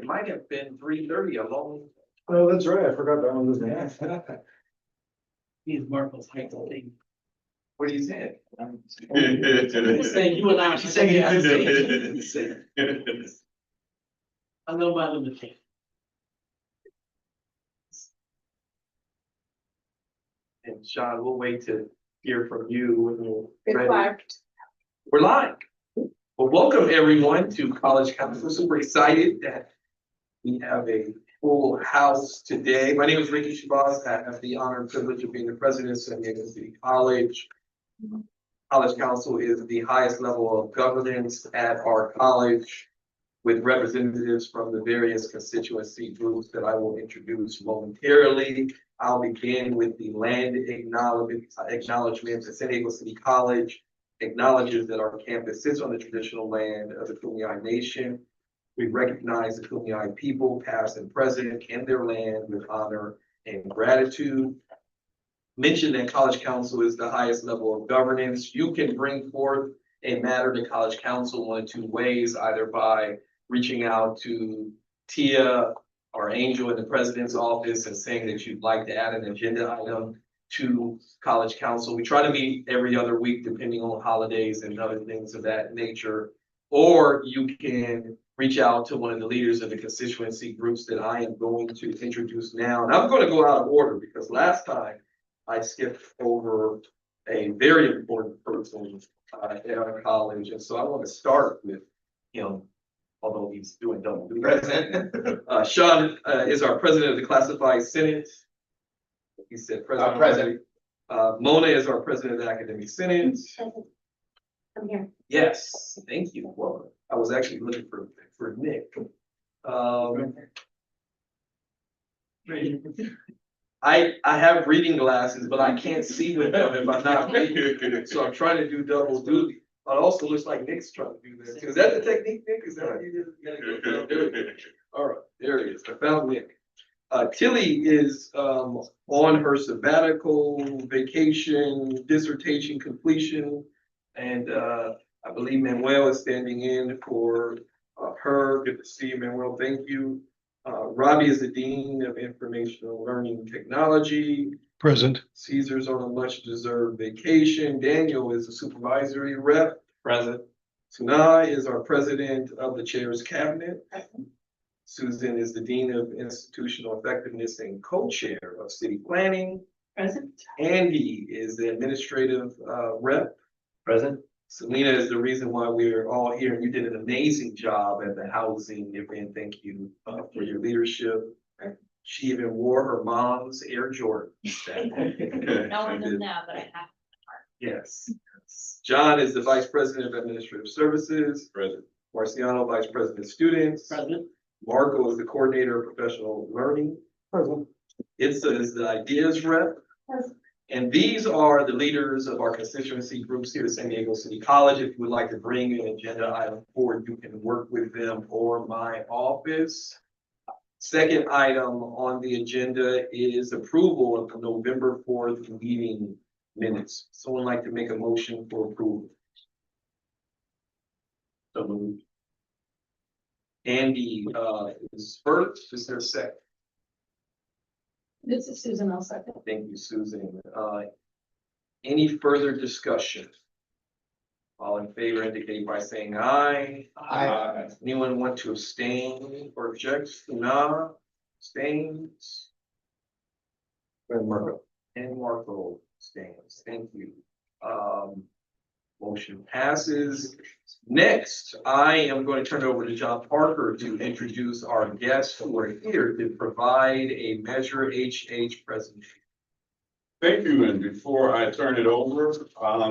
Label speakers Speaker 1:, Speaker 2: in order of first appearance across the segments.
Speaker 1: might have been 3:30 along.
Speaker 2: Oh, that's right. I forgot that one was there.
Speaker 3: He's Marco's height thing.
Speaker 1: What do you say?
Speaker 3: He's saying you and I are saying you have to say. I know my limitation.
Speaker 1: And Sean, we'll wait to hear from you when you're ready.
Speaker 4: Reflect.
Speaker 1: We're live. Well, welcome everyone to College Council. Super excited that we have a full house today. My name is Ricky Shabazz. I have the honor and privilege of being the president of San Diego City College. College Council is the highest level of governance at our college, with representatives from the various constituency groups that I will introduce momentarily. I'll begin with the land acknowledgement that San Diego City College acknowledges that our campus sits on the traditional land of the Kumeyaay Nation. We recognize the Kumeyaay people, past and present, and their land with honor and gratitude. Mention that College Council is the highest level of governance. You can bring forth a matter to College Council one of two ways, either by reaching out to Tia or Angel in the president's office and saying that you'd like to add an agenda item to College Council. We try to meet every other week depending on holidays and other things of that nature. Or you can reach out to one of the leaders of the constituency groups that I am going to introduce now. And I'm going to go out of order because last time I skipped over a very important person at our college. And so I want to start with him, although he's doing double duty. Sean is our president of the Classified Senate. He said president.
Speaker 2: President.
Speaker 1: Mona is our president of the Academic Senate.
Speaker 4: I'm here.
Speaker 1: Yes, thank you. Well, I was actually looking for Nick. I have reading glasses, but I can't see with them if I'm not reading. So I'm trying to do double duty. It also looks like Nick's trying to do that. Is that the technique, Nick? Is that how you do it? All right, there he is. I found Nick. Tilly is on her sabbatical, vacation, dissertation completion, and I believe Manuel is standing in for her. Good to see you, Manuel. Thank you. Robbie is the Dean of Informational Learning Technology.
Speaker 2: Present.
Speaker 1: Caesar's on a much deserved vacation. Daniel is a supervisory rep. Present. Sunai is our president of the chair's cabinet. Susan is the Dean of Institutional Effectiveness and co-chair of City Planning.
Speaker 4: Present.
Speaker 1: Andy is the administrative rep. Present. Selena is the reason why we're all here, and you did an amazing job at the housing event. Thank you for your leadership. She even wore her mom's Air Jordan.
Speaker 4: No one does now, but I have.
Speaker 1: Yes. John is the Vice President of Administrative Services.
Speaker 2: Present.
Speaker 1: Marciano, Vice President of Students.
Speaker 3: President.
Speaker 1: Marco is the Coordinator of Professional Learning.
Speaker 2: Present.
Speaker 1: Itza is the Ideas Rep.
Speaker 4: Present.
Speaker 1: And these are the leaders of our constituency groups here at San Diego City College. If you would like to bring an agenda item forward, you can work with them or my office. Second item on the agenda is approval of the November 4th meeting minutes. Someone like to make a motion for approval? So moved. Andy is first. Is there a second?
Speaker 4: This is Susan, I'll second.
Speaker 1: Thank you, Susan. Any further discussion? All in favor indicate by saying aye.
Speaker 2: Aye.
Speaker 1: Anyone want to abstain or object? No. Abstains.
Speaker 2: And Marco.
Speaker 1: And Marco abstains. Thank you. Motion passes. Next, I am going to turn it over to John Parker to introduce our guests who are here to provide a Measure HH presentation.
Speaker 5: Thank you, and before I turn it over,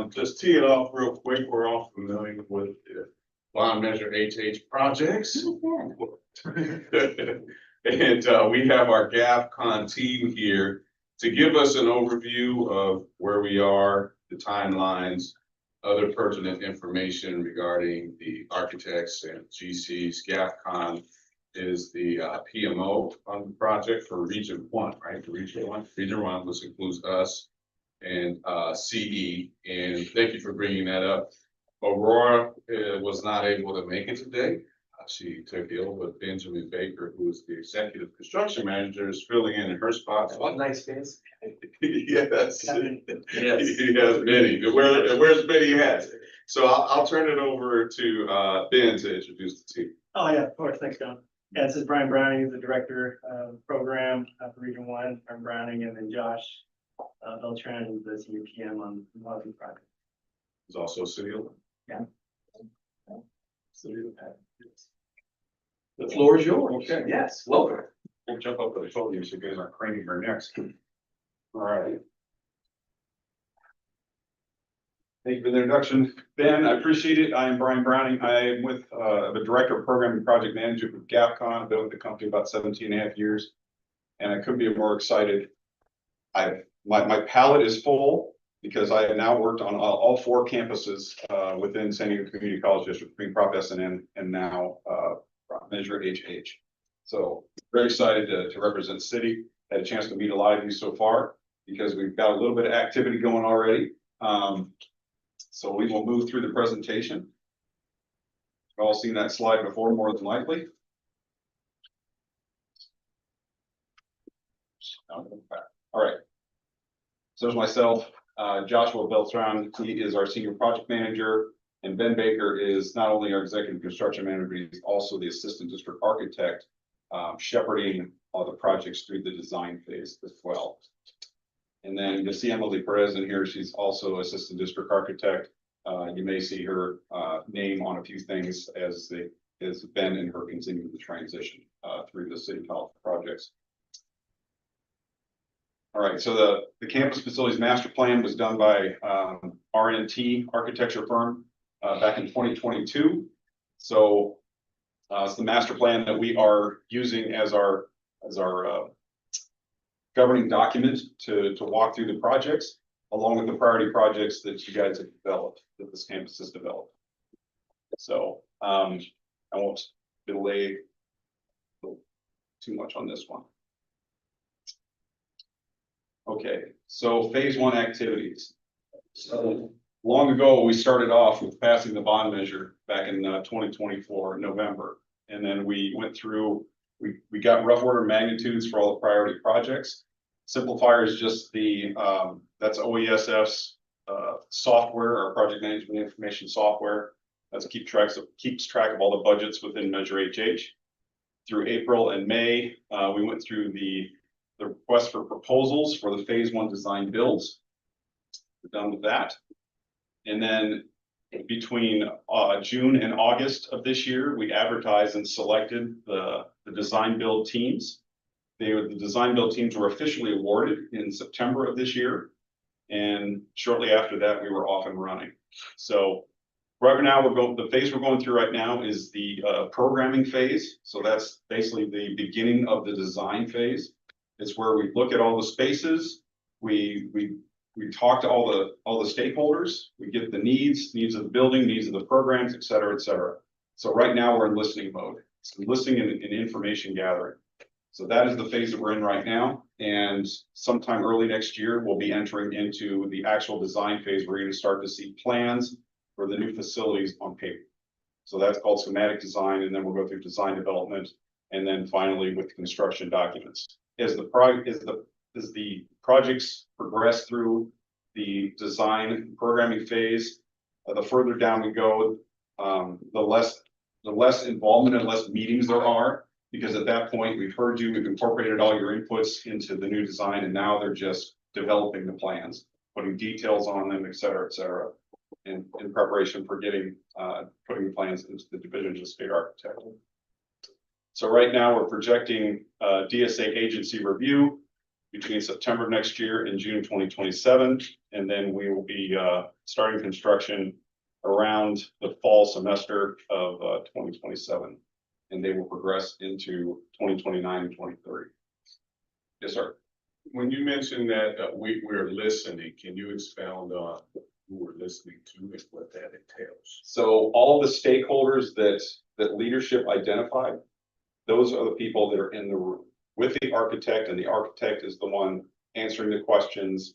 Speaker 5: just tee it off real quick. We're all familiar with the Bond Measure HH projects. And we have our GAFCON team here to give us an overview of where we are, the timelines, other pertinent information regarding the architects and GCs. GAFCON is the PMO on the project for Region 1, right? For Region 1, which includes us and CE. And thank you for bringing that up. Aurora was not able to make it today. She took ill with Benjamin Baker, who is the executive construction manager, is filling in her spot.
Speaker 1: What nice fans.
Speaker 5: Yes.
Speaker 1: Yes.
Speaker 5: He has many. Where's many hats? So I'll turn it over to Ben to introduce the team.
Speaker 3: Oh, yeah, of course. Thanks, John. Yeah, this is Brian Browning, the director of the program for Region One, Brian Browning, and then Josh Beltran, who's the senior PM on the housing project.
Speaker 5: He's also a city of.
Speaker 1: The floor is yours.
Speaker 5: Okay.
Speaker 1: Yes, welcome.
Speaker 5: We'll jump up to the podium so you guys aren't craning her necks. All right.
Speaker 2: Thank you for the introduction. Ben, I appreciate it. I am Brian Browning. I am with, the Director of Program and Project Manager with GAPCON. I've been with the company about 17 and a half years. And I couldn't be more excited. My palette is full because I have now worked on all 4 campuses, within San Diego Community College District, between Prop SNN and now, Measure HH. So very excited to represent the city. Had a chance to meet a lot of you so far because we've got a little bit of activity going already. So we will move through the presentation. You've all seen that slide before, more than likely. All right. So there's myself, Joshua Beltran. He is our senior project manager, and Ben Baker is not only our executive construction manager, but he's also the assistant district architect, shepherding all the projects through the design phase as well. And then you see Emily Perez in here. She's also assistant district architect. You may see her name on a few things as Ben and her continue the transition through the city college projects. All right, so the campus facilities master plan was done by RNT architecture firm back in 2022. So it's the master plan that we are using as our governing document to walk through the projects, along with the priority projects that you guys have developed, that this campus has developed. So I won't delay too much on this one. Okay, so phase 1 activities. So long ago, we started off with passing the bond measure back in 2024 in November. And then we went through, we got rough order magnitudes for all the priority projects. Simplifier is just the, that's OESF's software, our project management information software. That's keeps track of all the budgets within Measure HH. Through April and May, we went through the request for proposals for the phase 1 design builds. We're done with that. And then between June and August of this year, we advertised and selected the design build teams. The design build teams were officially awarded in September of this year. And shortly after that, we were off and running. So right now, the phase we're going through right now is the programming phase. So that's basically the beginning of the design phase. It's where we look at all the spaces. We talk to all the stakeholders. We get the needs of the building, needs of the programs, et cetera, et cetera. So right now we're in listening mode. So listening and information gathering. So that is the phase that we're in right now. And sometime early next year, we'll be entering into the actual design phase. We're going to start to see plans for the new facilities on paper. So that's called schematic design. And then we'll go through design development. And then finally with construction documents. As the projects progress through the design programming phase, the further down we go, the less involvement and less meetings there are, because at that point we've heard you, we've incorporated all your inputs into the new design, and now they're just developing the plans, putting details on them, et cetera, in preparation for putting the plans into the division of the state architect. So right now we're projecting DSA agency review between September next year and June 2027. And then we will be starting construction around the fall semester of 2027. And they will progress into 2029 and 2030. Yes, sir.
Speaker 5: When you mentioned that we're listening, can you expound on who we're listening to and what that entails?
Speaker 2: So all the stakeholders that leadership identified, those are the people that are in the room with the architect, and the architect is the one answering the questions,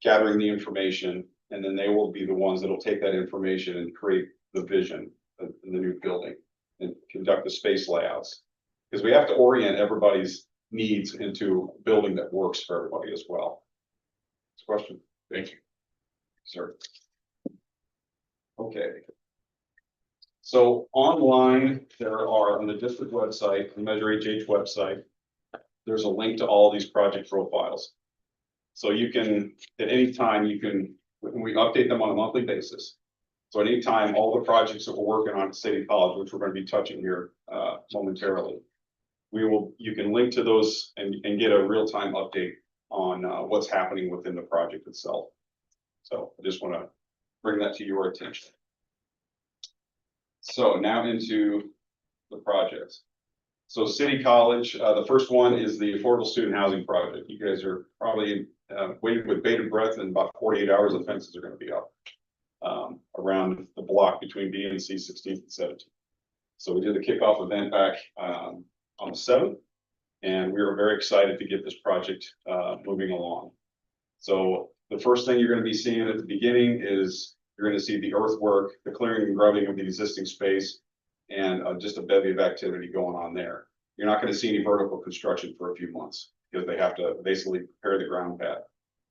Speaker 2: gathering the information, and then they will be the ones that will take that information and create the vision in the new building and conduct the space layouts. Because we have to orient everybody's needs into a building that works for everybody as well. Next question.
Speaker 5: Thank you.
Speaker 2: Sir. Okay. So online, there are on the district website, the Measure HH website, there's a link to all these project profiles. So you can, at any time, we update them on a monthly basis. So at any time, all the projects that we're working on at City College, which we're going to be touching here momentarily, you can link to those and get a real-time update on what's happening within the project itself. So I just want to bring that to your attention. So now into the projects. So City College, the first one is the Affordable Student Housing Project. You guys are probably waiting with bated breath, and about 48 hours the fences are going to be up around the block between B and C 16th and 17th. So we did the kickoff event back on the 7th, and we are very excited to get this project moving along. So the first thing you're going to be seeing at the beginning is you're going to see the earthwork, the clearing and grubbing of the existing space, and just a bevy of activity going on there. You're not going to see any vertical construction for a few months because they have to basically prepare the ground pad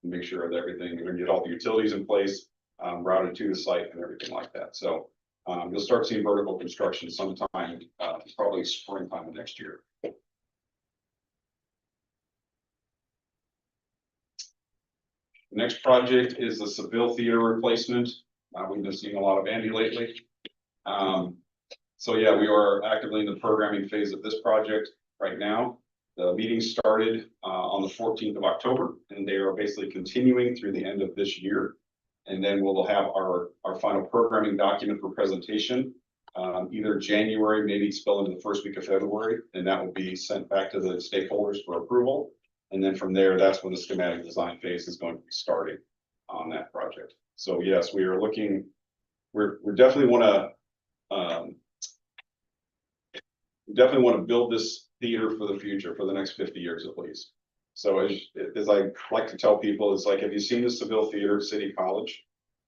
Speaker 2: and make sure that everything, you're going to get all the utilities in place, routed to the site and everything like that. So you'll start seeing vertical construction sometime, probably springtime of next year. The next project is the Seville Theater replacement. We've been seeing a lot of Andy lately. So yeah, we are actively in the programming phase of this project right now. The meeting started on the 14th of October, and they are basically continuing through the end of this year. And then we'll have our final programming document for presentation, either January, maybe spill into the first week of February, and that will be sent back to the stakeholders for approval. And then from there, that's when the schematic design phase is going to be starting on that project. So yes, we are looking, we definitely want to build this theater for the future, for the next 50 years at least. So as I like to tell people, it's like, have you seen the Seville Theater at City College?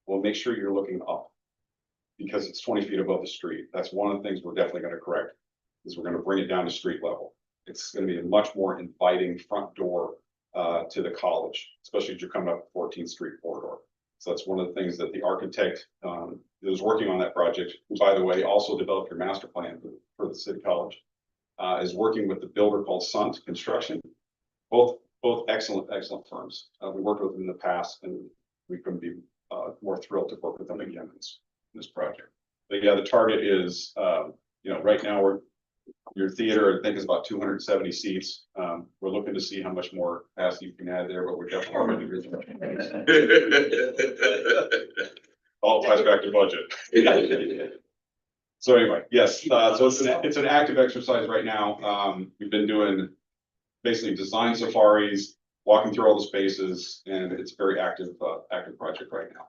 Speaker 2: Well, make sure you're looking up because it's 20 feet above the street. That's one of the things we're definitely going to correct, is we're going to bring it down to street level. It's going to be a much more inviting front door to the college, especially if you're coming up the 14th Street corridor. So that's one of the things that the architect that was working on that project, who, by the way, also developed your master plan for the City College, is working with the builder called Sunt Construction. Both excellent firms. We worked with them in the past, and we couldn't be more thrilled to work with them again in this project. But yeah, the target is, right now your theater, I think, is about 270 seats. We're looking to see how much more capacity you can add there, but we're definitely all ties back to budget. So anyway, yes, so it's an active exercise right now. We've been doing basically design safaris, walking through all the spaces, and it's a very active project right now.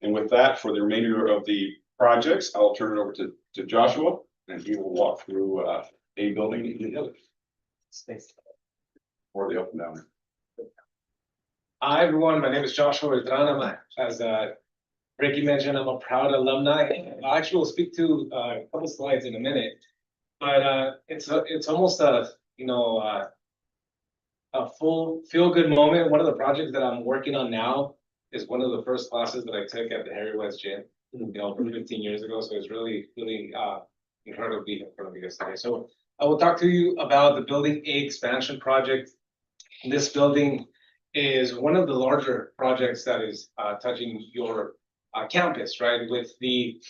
Speaker 2: And with that, for the remainder of the projects, I'll turn it over to Joshua, and he will walk through a building and the other. Or the up and down.
Speaker 6: Hi, everyone. My name is Joshua Verdrana. As Ricky mentioned, I'm a proud alumni. I actually will speak to a couple slides in a minute, but it's almost a full feel-good moment. One of the projects that I'm working on now is one of the first classes that I took at the Harry West Gym, over 15 years ago. So it's really incredible to be in front of you guys today. So I will talk to you about the Building A expansion project. This building is one of the larger projects that is touching your campus, right? With the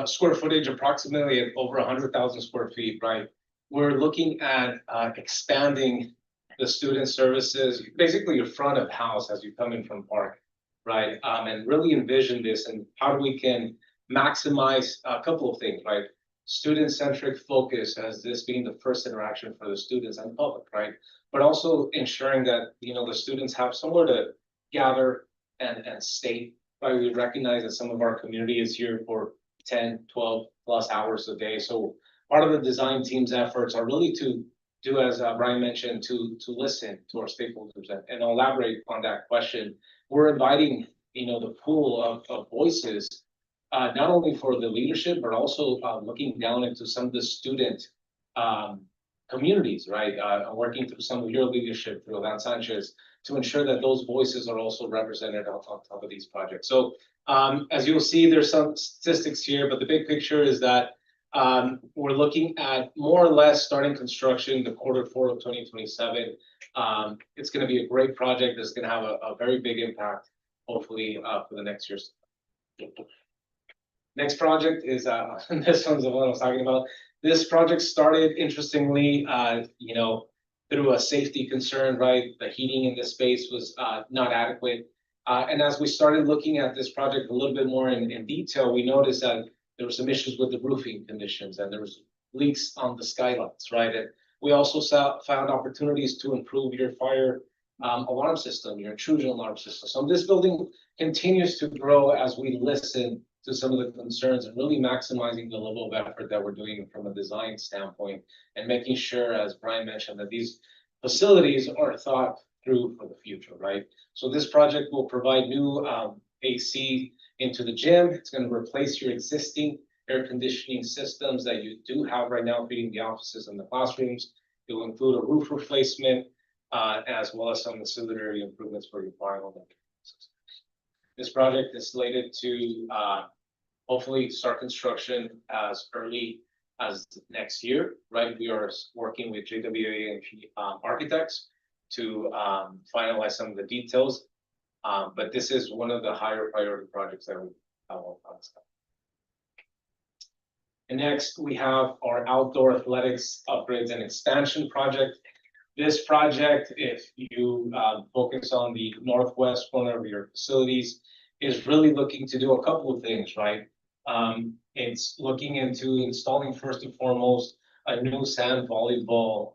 Speaker 6: square footage approximately at over 100,000 square feet, right? We're looking at expanding the student services, basically your front of house as you come in from Park, right? And really envision this and how we can maximize a couple of things, right? Student-centric focus as this being the first interaction for the students and public, right? But also ensuring that, the students have somewhere to gather and stay, right? We recognize that some of our community is here for 10, 12 plus hours a day. So part of the design team's efforts are really to do, as Brian mentioned, to listen to our stakeholders and elaborate on that question. We're inviting, the pool of voices not only for the leadership, but also looking down into some of the student communities, right? Working through some of your leadership, through Alan Sanchez, to ensure that those voices are also represented on top of these projects. So as you'll see, there's some statistics here, but the big picture is that we're looking at more or less starting construction the Q4 of 2027. It's going to be a great project that's going to have a very big impact, hopefully, for the next years. Next project is this one's the one I was talking about. This project started interestingly, through a safety concern, right? The heating in this space was not adequate. And as we started looking at this project a little bit more in detail, we noticed that there were some issues with the roofing conditions and there was leaks on the skylights, right? And we also found opportunities to improve your fire alarm system, your intrusion alarm system. So this building continues to grow as we listen to some of the concerns and really maximizing the level of effort that we're doing from a design standpoint and making sure, as Brian mentioned, that these facilities are thought through for the future, right? So this project will provide new AC into the gym. It's going to replace your existing air conditioning systems that you do have right now feeding the offices and the classrooms. It will include a roof replacement as well as some ancillary improvements for your fire alarm. This project is slated to hopefully start construction as early as next year, right? We are working with JWA and architects to finalize some of the details. But this is one of the higher priority projects that we have on staff. And next, we have our outdoor athletics upgrades and expansion project. This project, if you focus on the northwest corner of your facilities, is really looking to do a couple of things, right? It's looking into installing first and foremost a new sand volleyball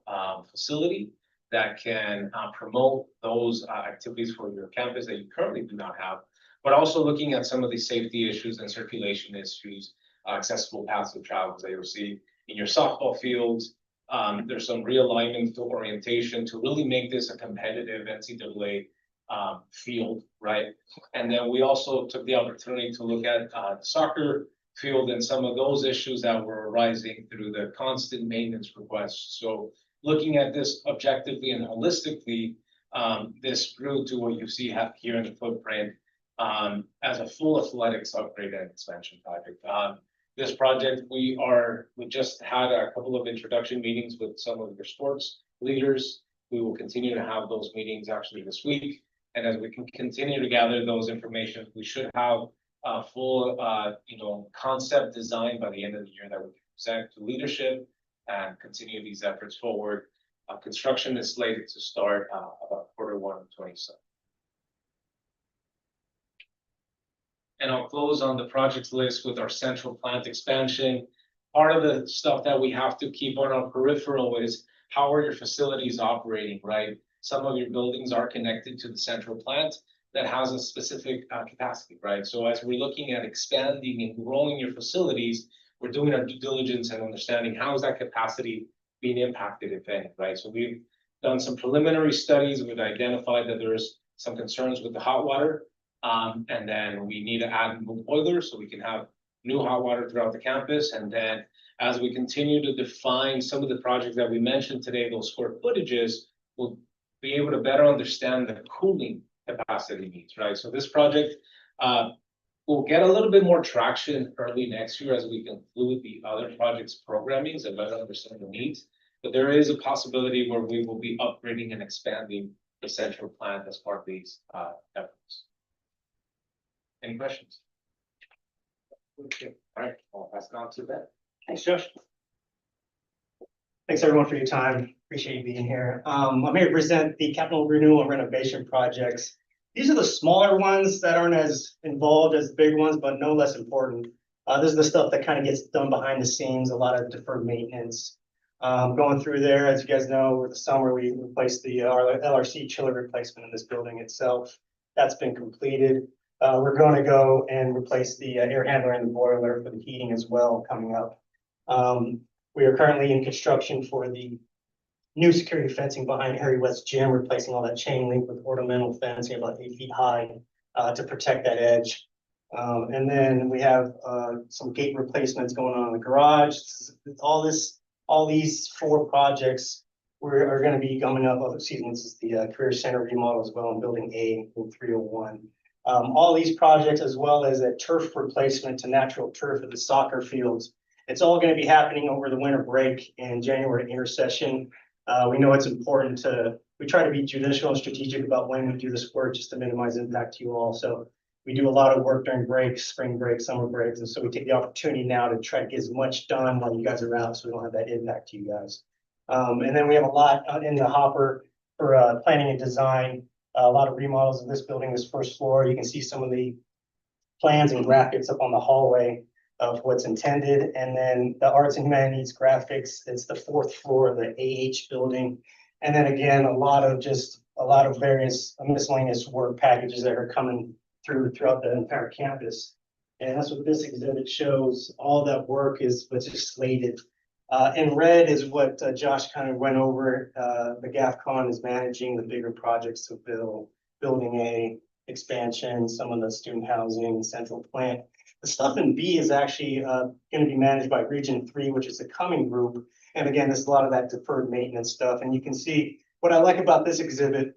Speaker 6: facility that can promote those activities for your campus that you currently do not have, but also looking at some of the safety issues and circulation issues, accessible paths of travel that you'll see in your softball fields. There's some realignment to orientation to really make this a competitive NCAA field, right? And then we also took the opportunity to look at the soccer field and some of those issues that were arising through the constant maintenance requests. So looking at this objectively and holistically, this grew to what you see here in the footprint as a full athletics upgrade and expansion project. This project, we just had a couple of introduction meetings with some of your sports leaders. We will continue to have those meetings actually this week. And as we can continue to gather those information, we should have a full, concept design by the end of the year that we can present to leadership and continue these efforts forward. Construction is slated to start about Q1 of 27. And I'll close on the projects list with our central plant expansion. Part of the stuff that we have to keep on our peripheral is how are your facilities operating, right? Some of your buildings are connected to the central plant that has a specific capacity, right? So as we're looking at expanding and growing your facilities, we're doing our due diligence and understanding how is that capacity being impacted, if any, right? So we've done some preliminary studies. We've identified that there's some concerns with the hot water. And then we need to add new boilers so we can have new hot water throughout the campus. And then as we continue to define some of the projects that we mentioned today, those square footages, we'll be able to better understand the cooling capacity needs, right? So this project will get a little bit more traction early next year as we conclude the other projects programming and better understand the needs. But there is a possibility where we will be upgrading and expanding the central plant as part of these efforts. Any questions? Okay. All right, I'll pass it on to Ben.
Speaker 3: Thanks, Josh. Thanks everyone for your time. Appreciate you being here. I'm here to present the capital renewal and renovation projects. These are the smaller ones that aren't as involved as the big ones, but no less important. This is the stuff that kind of gets done behind the scenes, a lot of deferred maintenance. Going through there, as you guys know, over the summer, we replaced the LRC chiller replacement in this building itself. That's been completed. We're going to go and replace the air handler and the boiler for the heating as well coming up. We are currently in construction for the new security fencing behind Harry West Gym, replacing all that chain link with ornamental fencing about 8 feet high to protect that edge. And then we have, some gate replacements going on in the garage. All these 4 projects are gonna be coming up, excuse me, this is the Career Center remodel as well in Building A in 301. All these projects, as well as a turf replacement to natural turf at the soccer fields, it's all gonna be happening over the winter break and January intersession. We know it's important we try to be judicial and strategic about when we do this work, just to minimize impact to you all. So we do a lot of work during breaks, spring breaks, summer breaks, and so we take the opportunity now to try to get as much done while you guys are out, so we don't have that impact to you guys. And then we have a lot in the hopper for planning and design, a lot of remodels of this building, this first floor. You can see some of the plans and graphics up on the hallway of what's intended. And then the arts and humanities graphics, it's the 4th floor of the AH building. And then again, a lot of various miscellaneous work packages that are coming throughout the entire campus. And that's what this exhibit shows. All that work is what's just slated. In red is what Josh kind of went over. The GAFCON is managing the bigger projects to build Building A expansion, some of the student housing, central plant. The stuff in B is actually going to be managed by Region 3, which is the coming group. And again, there's a lot of that deferred maintenance stuff. And you can see what I like about this exhibit.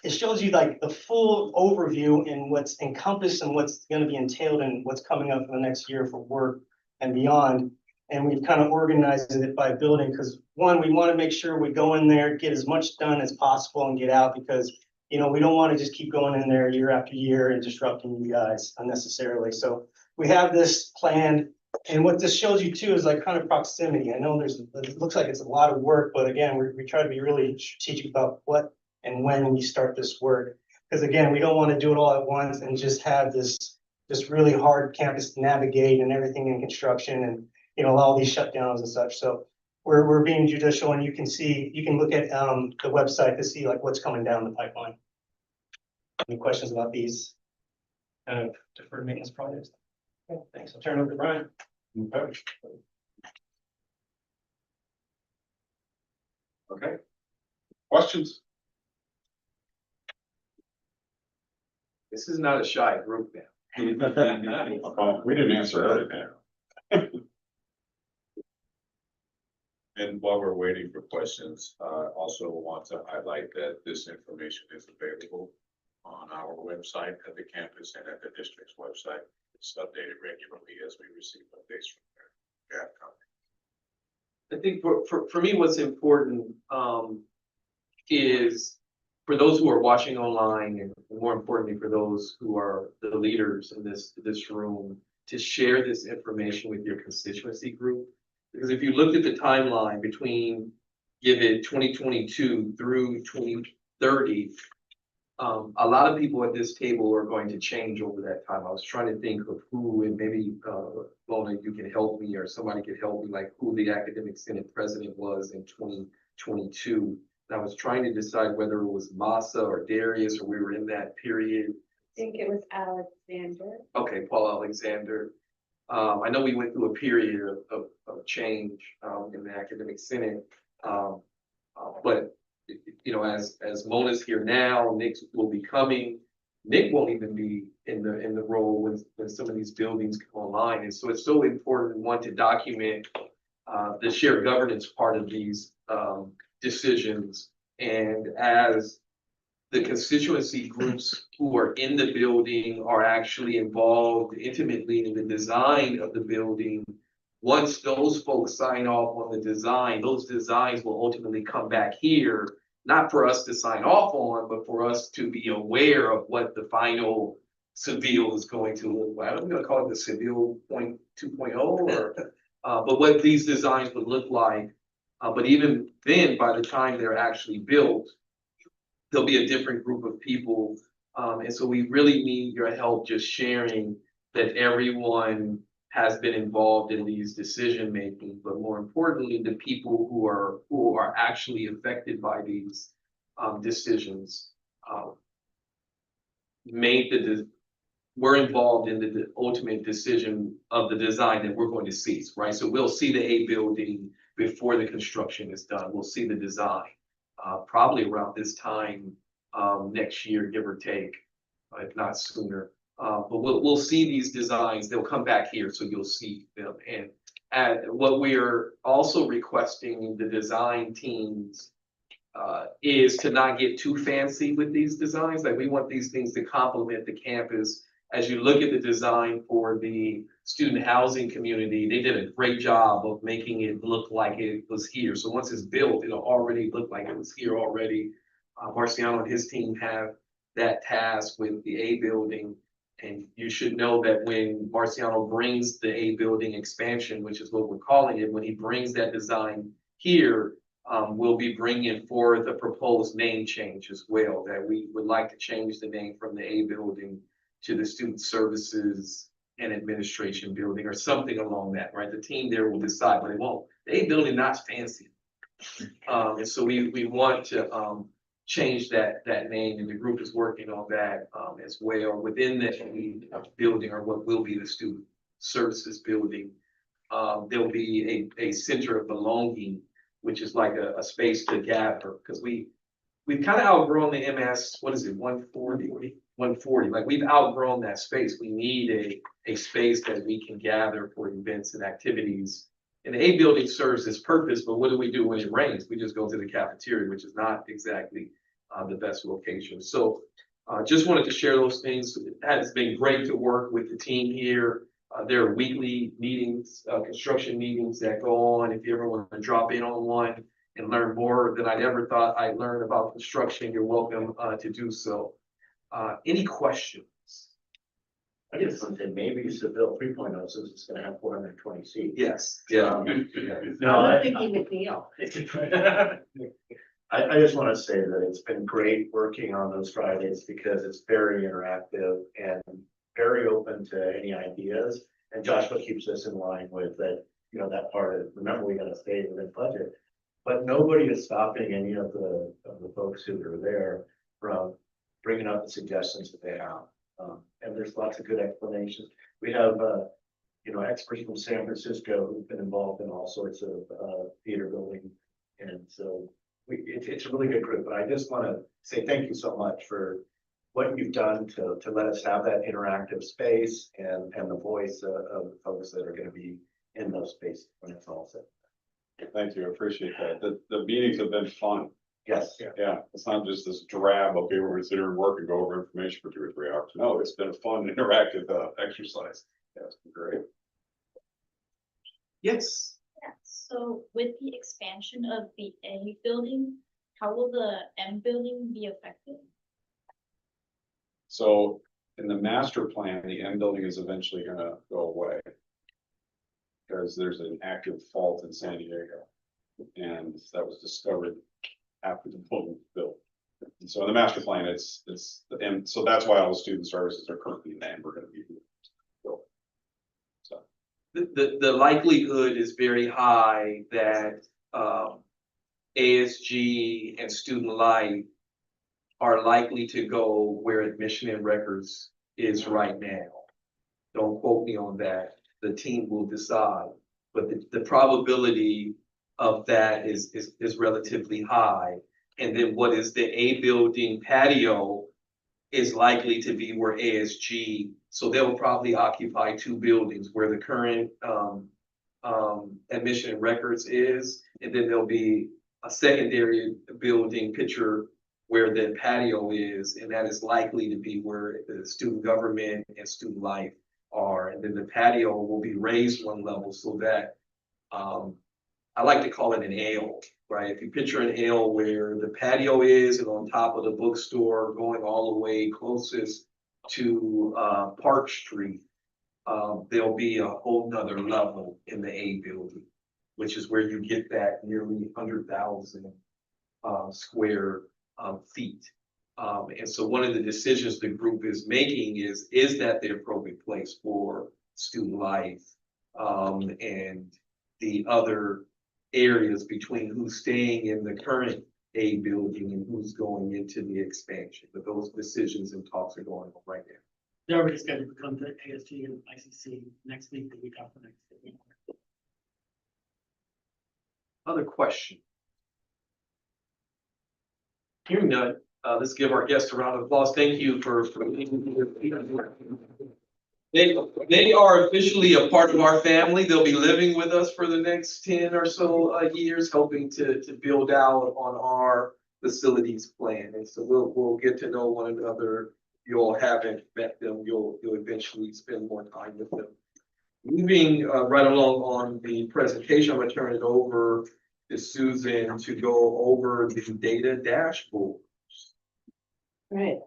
Speaker 3: It shows you like the full overview and what's encompassed and what's going to be entailed and what's coming up for the next year for work and beyond. And we've kind of organized it by building because one, we want to make sure we go in there, get as much done as possible and get out because, you know, we don't want to just keep going in there year after year and disrupting you guys unnecessarily. So we have this planned. And what this shows you too is like kind of proximity. I know it looks like it's a lot of work, but again, we try to be really strategic about what and when we start this work. Because again, we don't want to do it all at once and just have this really hard campus to navigate and everything in construction and, you know, all these shutdowns and such. So we're being judicial, and you can look at the website to see like what's coming down the pipeline. Any questions about these deferred maintenance projects? Okay, thanks. I'll turn it over to Brian.
Speaker 2: Okay. Questions?
Speaker 1: This is not a shy group now.
Speaker 2: Oh, we didn't answer that.
Speaker 5: And while we're waiting for questions, also want to highlight that this information is available on our website at the campus and at the district's website. It's updated regularly as we receive updates from their GAFCON.
Speaker 1: I think for me, what's important is for those who are watching online, and more importantly, for those who are the leaders in this room, to share this information with your constituency group. Because if you looked at the timeline between, give it 2022 through 2030, a lot of people at this table are going to change over that time. I was trying to think of who, and maybe Lona, you can help me, or somebody could help me, like who the academic senate president was in 2022. And I was trying to decide whether it was Massa or Darius, or we were in that period.
Speaker 4: I think it was Alexander.
Speaker 1: Okay, Paul Alexander. I know we went through a period of change in the academic senate, but you know, as Mona's here now, Nick will be coming. Nick won't even be in the role when some of these buildings come online, and so it's so important, one, to document the shared governance part of these decisions, and as the constituency groups who are in the building are actually involved intimately in the design of the building. Once those folks sign off on the design, those designs will ultimately come back here, not for us to sign off on, but for us to be aware of what the final Seville is going to look like. I'm gonna call it the Seville 2.0, or but what these designs would look like. But even then, by the time they're actually built, there'll be a different group of people. And so we really need your help just sharing that everyone has been involved in these decision making, but more importantly, the people who are actually affected by these decisions we're involved in the ultimate decision of the design that we're going to see, right? So we'll see the A building before the construction is done. We'll see the design. Probably around this time next year, give or take, if not sooner. But we'll see these designs, they'll come back here, so you'll see them. And what we're also requesting the design teams is to not get too fancy with these designs. Like, we want these things to complement the campus. As you look at the design for the student housing community, they did a great job of making it look like it was here. So once it's built, it'll already look like it was here already. Marciano and his team have that task with the A building. And you should know that when Marciano brings the A building expansion, which is what we're calling it, when he brings that design here, we'll be bringing forth a proposed name change as well, that we would like to change the name from the A building to the Student Services and Administration Building, or something along that, right? The team there will decide, but it won't. The A building not fancy. And so we want to change that name, and the group is working on that as well within the building, or what will be the Student Services Building. There'll be a center of belonging, which is like a space to gather, because we've kind of outgrown the MS, what is it, 140, like we've outgrown that space. We need a space that we can gather for events and activities. And the A building serves its purpose, but what do we do when it rains? We just go to the cafeteria, which is not exactly the best location. So just wanted to share those things. It has been great to work with the team here. There are weekly meetings, construction meetings that go on. If you ever want to drop in on one and learn more than I ever thought I'd learn about construction, you're welcome to do so. Any questions?
Speaker 7: I just want to say maybe Seville 3.0 says it's gonna have 420 seats.
Speaker 1: Yes, yeah.
Speaker 7: No,
Speaker 4: I'm
Speaker 7: I,
Speaker 4: thinking McNeil.
Speaker 7: I just want to say that it's been great working on those Fridays because it's very interactive and very open to any ideas. And Joshua keeps us in line with that, you know, that part of, remember, we gotta stay within budget. But nobody is stopping any of the folks who are there from bringing up the suggestions that they have. And there's lots of good explanations. We have, you know, experts from San Francisco who've been involved in all sorts of theater building. And so it's a really good group, but I just want to say thank you so much for what you've done to let us have that interactive space and the voice of the folks that are going to be in those spaces when it's all said.
Speaker 2: Thank you, I appreciate that. The meetings have been fun.
Speaker 7: Yes.
Speaker 2: Yeah, it's not just this drab, okay, we're gonna sit here and work and go over information for 2 or 3 hours. No, it's been a fun, interactive exercise. Yeah, it's been great.
Speaker 1: Yes.
Speaker 8: Yeah, so with the expansion of the A building, how will the M building be affected?
Speaker 2: So in the master plan, the M building is eventually gonna go away. Because there's an active fault in San Diego. And that was discovered after the building was built. And so in the master plan, and so that's why all the student services are currently in M, we're gonna be built. So.
Speaker 1: The likelihood is very high that ASG and Student Life are likely to go where Admission and Records is right now. Don't quote me on that. The team will decide, but the probability of that is relatively high. And then what is the A building patio is likely to be where ASG, so they'll probably occupy 2 buildings where the current Admission and Records is, and then there'll be a secondary building picture where the patio is, and that is likely to be where the student government and Student Life are. And then the patio will be raised 1 level so that I like to call it an L, right? If you picture an L where the patio is and on top of the bookstore going all the way closest to Park Street, there'll be a whole nother level in the A building, which is where you get that nearly 100,000 square feet. And so one of the decisions the group is making is that the appropriate place for Student Life and the other areas between who's staying in the current A building and who's going into the expansion. But those decisions and talks are going on right now.
Speaker 9: They're already scheduled to come to ASG and ICC next week, the week after next week.
Speaker 1: Other question? Hearing none, Let's give our guests a round of applause. Thank you for being here. They are officially a part of our family. They'll be living with us for the next 10 or so years, helping to build out on our facilities plan. And so we'll get to know one another. You all haven't met them, you'll eventually spend more time with them. Moving right along on the presentation, I'm gonna turn it over to Susan to go over the data dashboard.
Speaker 10: Right.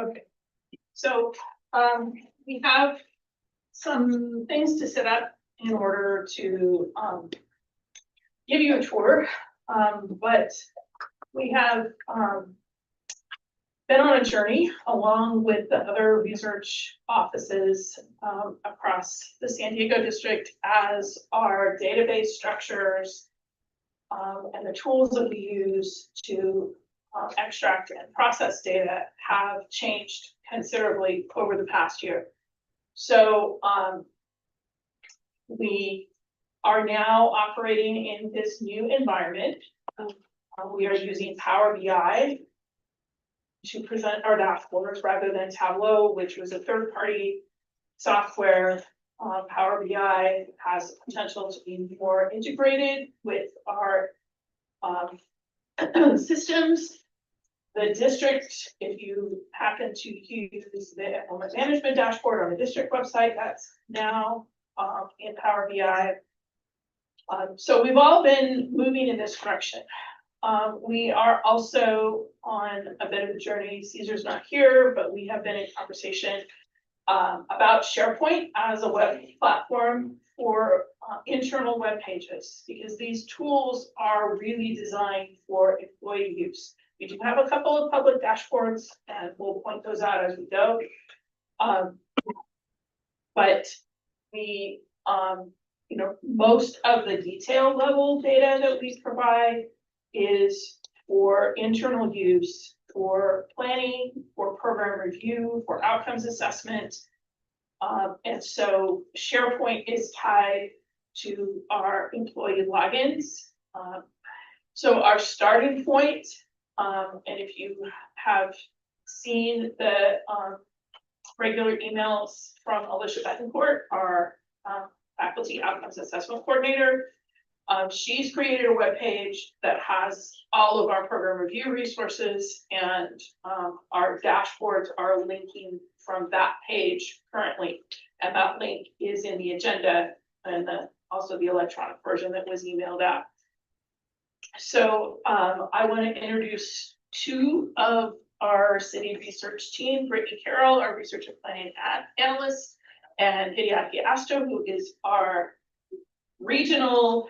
Speaker 10: Okay, so, we have some things to set up in order to, give you a tour. But we have, been on a journey along with the other research offices, across the San Diego district as our database structures, and the tools that we use to extract and process data have changed considerably over the past year. So we are now operating in this new environment. We are using Power BI to present our dashboards rather than Tableau, which was a third-party software. Power BI has the potential to be more integrated with our systems. The district, if you happen to use the enrollment management dashboard on the district website, that's now in Power BI. So we've all been moving in this direction. We are also on a bit of a journey. Caesar's not here, but we have been in conversation about SharePoint as a web platform for internal web pages, because these tools are really designed for employee use. We do have a couple of public dashboards, and we'll point those out as we go. But we, most of the detail level data that we provide is for internal use, for planning, for program review, for outcomes assessment. And so SharePoint is tied to our employee logins. So our starting point, and if you have seen the regular emails from Alicia Betancourt, our faculty outcomes assessment coordinator, she's created a web page that has all of our program review resources, and our dashboards are linking from that page currently. And that link is in the agenda and also the electronic version that was emailed out. So I want to introduce two of our city research team, Brittany Carroll, our research and planning analyst, and Hideaki Asto, who is our regional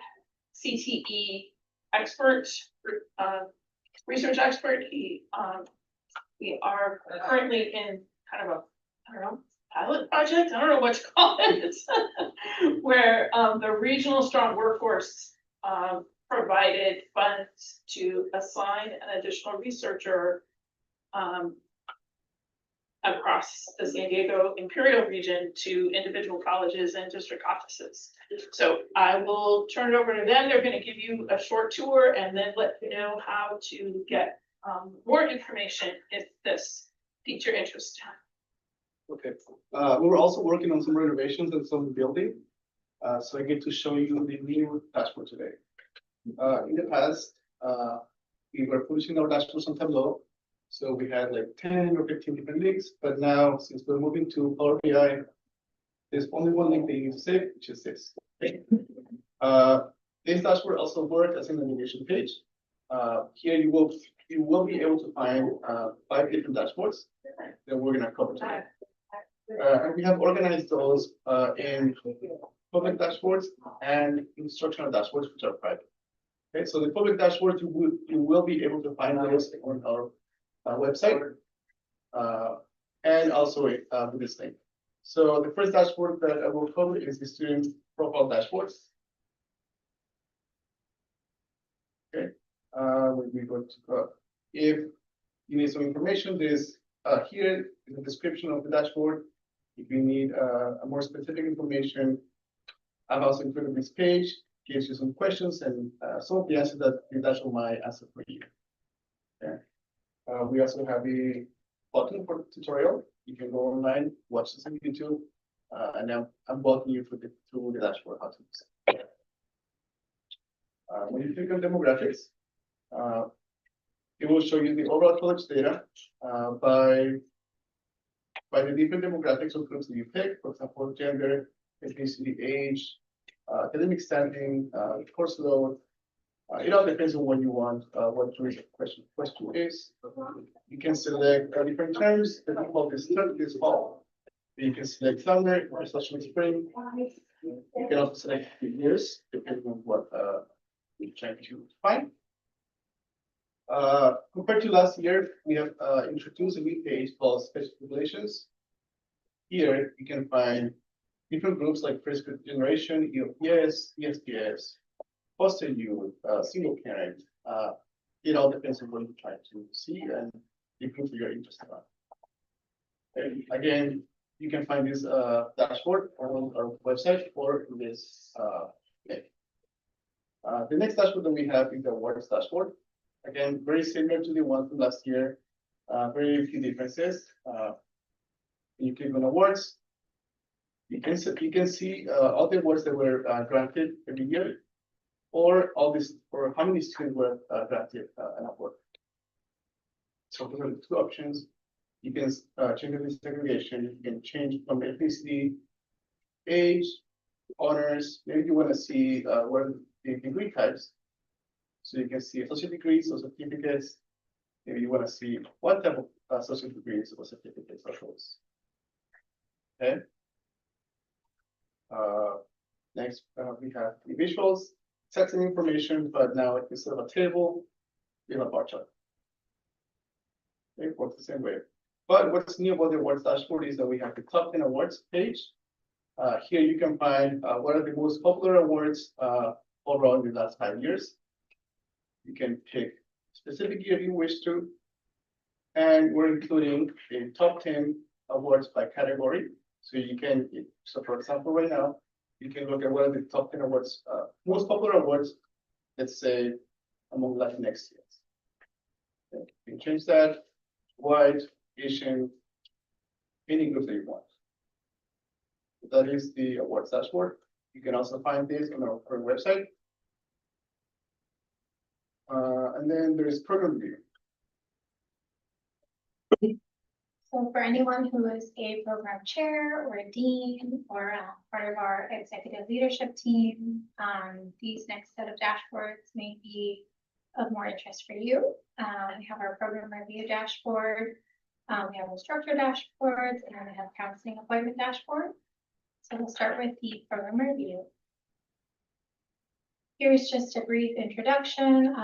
Speaker 10: CTE expert, research expert. We are currently in kind of a, I don't know, pilot project, I don't know what to call it, where the regional strong workforce provided funds to assign an additional researcher across the San Diego Imperial region to individual colleges and district offices. So I will turn it over to them. They're going to give you a short tour and then let you know how to get more information if this piques your interest.
Speaker 11: Okay, we were also working on some renovations and some building. So I get to show you the new dashboard today. In the past, we were publishing our dashboards on Tableau. So we had like 10 or 15 different links, but now since we're moving to Power BI, there's only one link that you need to save, which is this. This dashboard also works as a navigation page. Here you will be able to find 5 different dashboards that we're gonna cover today. And we have organized those in public dashboards and instructional dashboards, which are private. Okay, so the public dashboards, you will be able to find those on our website, and also with this link. So the first dashboard that I will cover is the student profile dashboards. Okay, we're going to go. If you need some information, there's here is the description of the dashboard. If you need a more specific information, I've also included this page, gives you some questions and some of the answers that the dashboard might answer for you. Yeah. We also have a button for tutorial. You can go online, watch this on YouTube, and now I'm walking you through the dashboard how to use it. When you click on demographics, it will show you the overall college data by the different demographics or groups that you pick, for example, gender, ethnicity, age, academic standing, course load. It all depends on what you want, what your question is. You can select different terms that we call this fall. You can select summer or spring. You can also select the years, depending on what you're trying to find. Compared to last year, we have introduced a new page called Special Populations. Here you can find different groups like first generation, EOPS, ESPS, foster youth, single parent. It all depends on what you're trying to see and the group you're interested in. And again, you can find this dashboard on our website or in this link. The next dashboard that we have is the awards dashboard. Again, very similar to the one from last year. Very few differences. You click on awards. You can see all the awards that were granted every year, or all this, or how many students were granted an award. So those are the two options. You can change the segregation. You can change from ethnicity, age, honors. Maybe you want to see what the degree types. So you can see associate degrees or certificates. Maybe you want to see what type of associate degrees or certificates are those. Okay. Next, we have the visuals, setting information, but now instead of a table, we have a bar chart. It works the same way. But what's new about the awards dashboard is that we have the top 10 awards page. Here you can find what are the most popular awards overall in the last 5 years. You can pick specific year you wish to, and we're including the top 10 awards by category. So you can, so for example, right now, you can look at what are the top 10 awards, most popular awards, let's say, among Latinx youth. Okay. You can change that, white, Asian, any group that you want. That is the awards dashboard. You can also find this on our website. And then there is program view.
Speaker 8: So for anyone who is a program chair or a dean or part of our executive leadership team, these next set of dashboards may be of more interest for you. We have our program review dashboard, we have instructor dashboards, and then we have counseling appointment dashboard. So we'll start with the program review. Here's just a brief introduction.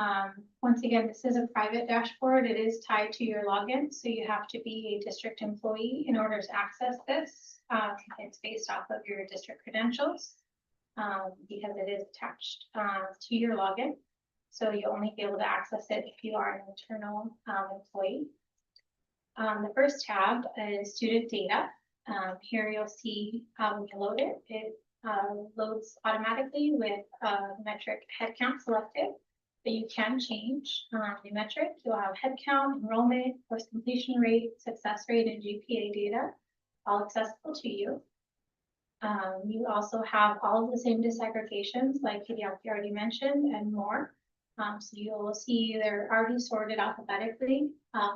Speaker 8: Once again, this is a private dashboard. It is tied to your login, so you have to be a district employee in order to access this. It's based off of your district credentials because it is attached to your login. So you'll only be able to access it if you are an internal employee. The first tab is student data. Here you'll see when you load it, it loads automatically with metric head count selected, but you can change the metric. You'll have head count, enrollment, course completion rate, success rate, and GPA data, all accessible to you. You also have all of the same disaggregations like Hideaki already mentioned and more. So you'll see they're already sorted alphabetically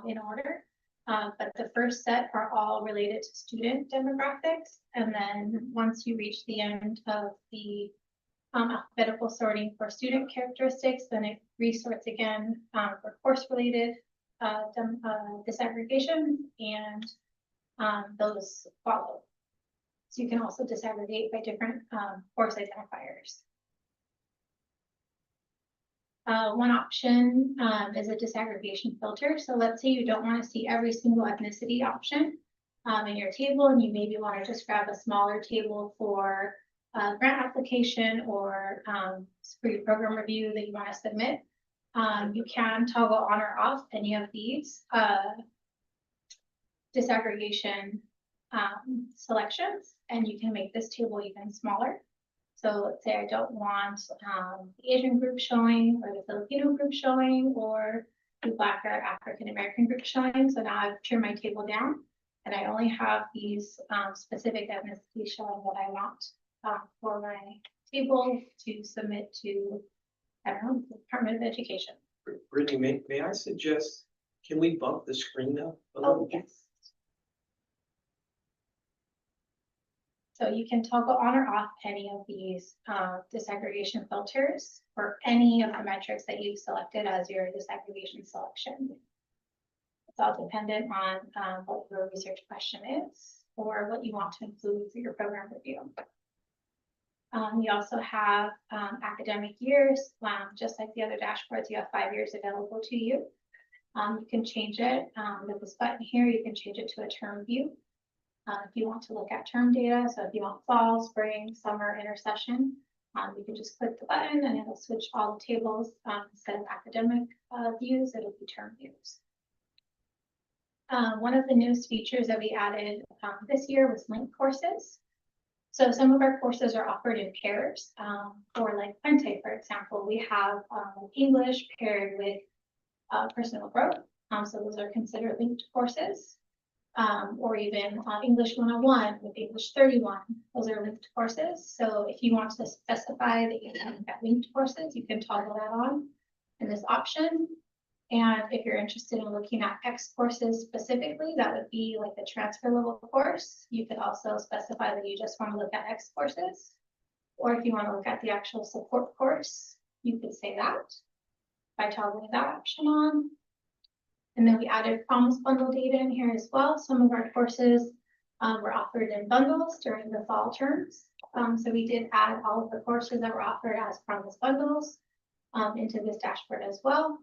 Speaker 8: in order. But the first set are all related to student demographics. And then once you reach the end of the alphabetical sorting for student characteristics, then it resorts again for course related disaggregation, and those follow. So you can also disaggregate by different course identifiers. One option is a disaggregation filter. So let's say you don't want to see every single ethnicity option in your table, and you maybe want to just grab a smaller table for grant application or for your program review that you want to submit. You can toggle on or off any of these disaggregation selections, and you can make this table even smaller. So let's say I don't want the Asian group showing or the Filipino group showing or the Black or African American group showing. So now I've trimmed my table down and I only have these specific ethnicities showing what I want for my table to submit to, I don't know, the Department of Education.
Speaker 1: Brittany, may I suggest, can we bump the screen up a
Speaker 8: Oh,
Speaker 1: little?
Speaker 8: yes. So you can toggle on or off any of these disaggregation filters for any of the metrics that you've selected as your disaggregation selection. It's all dependent on what your research question is or what you want to include for your program review. You also have academic years, just like the other dashboards, you have 5 years available to you. You can change it with this button here, you can change it to a term view. If you want to look at term data, so if you want fall, spring, summer, intersession, you can just click the button and it'll switch all the tables. Instead of academic views, it'll be term views. One of the newest features that we added this year was linked courses. So some of our courses are offered in pairs. For like Puente, for example, we have English paired with personal growth. So those are considered linked courses. Or even English 101 with English 31. Those are linked courses. So if you want to specify that you have linked courses, you can toggle that on in this option. And if you're interested in looking at X courses specifically, that would be like the transfer level course. You could also specify that you just want to look at X courses. Or if you want to look at the actual support course, you could say that by toggling that option on. And then we added promise bundle data in here as well. Some of our courses were offered in bundles during the fall terms. So we did add all of the courses that were offered as promise bundles into this dashboard as well.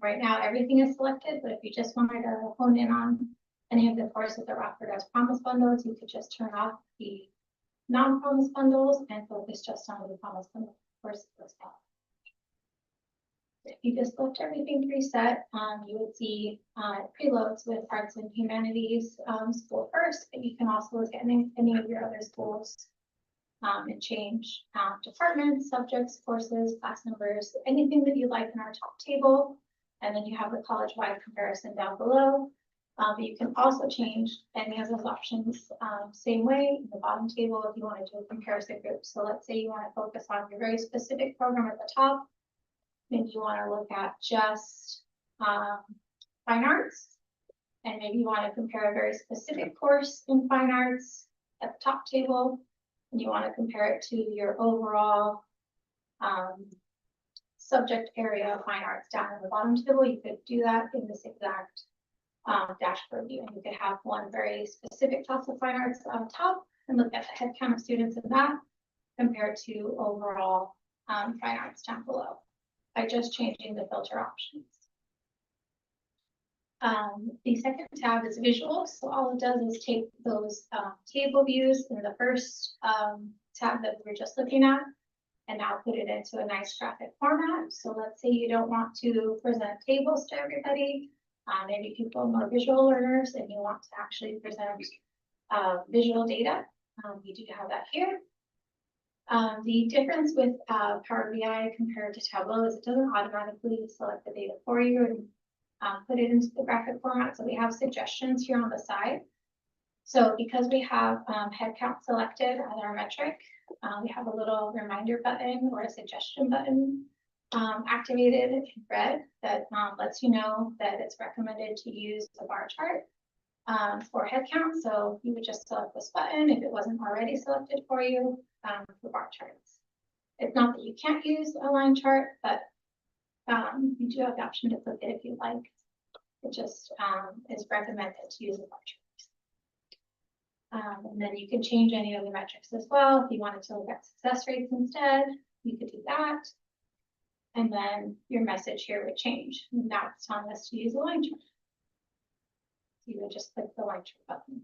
Speaker 8: Right now, everything is selected, but if you just wanted to hone in on any of the courses that are offered as promise bundles, you could just turn off the non-promise bundles and focus just on the promise bundle courses as well. If you just left everything preset, you would see preloads with arts and humanities school first, but you can also look at any of your other schools and change departments, subjects, courses, class numbers, anything that you like in our top table. And then you have the college-wide comparison down below. But you can also change any of those options same way in the bottom table if you want to do a comparison group. So let's say you want to focus on your very specific program at the top. Maybe you want to look at just fine arts, and maybe you want to compare a very specific course in fine arts at the top table, and you want to compare it to your overall subject area of fine arts down in the bottom table. You could do that in this exact dashboard view, and you could have one very specific class of fine arts on top and look at the head count of students in that compared to overall fine arts down below, by just changing the filter options. The second tab is visuals. So all it does is take those table views in the first tab that we were just looking at and now put it into a nice graphic format. So let's say you don't want to present tables to everybody. Maybe people are more visual learners and you want to actually present visual data. You do have that here. The difference with Power BI compared to Tableau is it doesn't automatically select the data for you and put it into the graphic format. So we have suggestions here on the side. So because we have headcount selected as our metric, we have a little reminder button or a suggestion button activated in red that lets you know that it's recommended to use the bar chart for headcount. So you would just select this button if it wasn't already selected for you for bar charts. It's not that you can't use a line chart, but you do have the option to click it if you like. It just is recommended to use a bar chart. And then you can change any of the metrics as well. If you wanted to look at success rates instead, you could do that. And then your message here would change. Now it's telling us to use a line chart. You would just click the line chart button.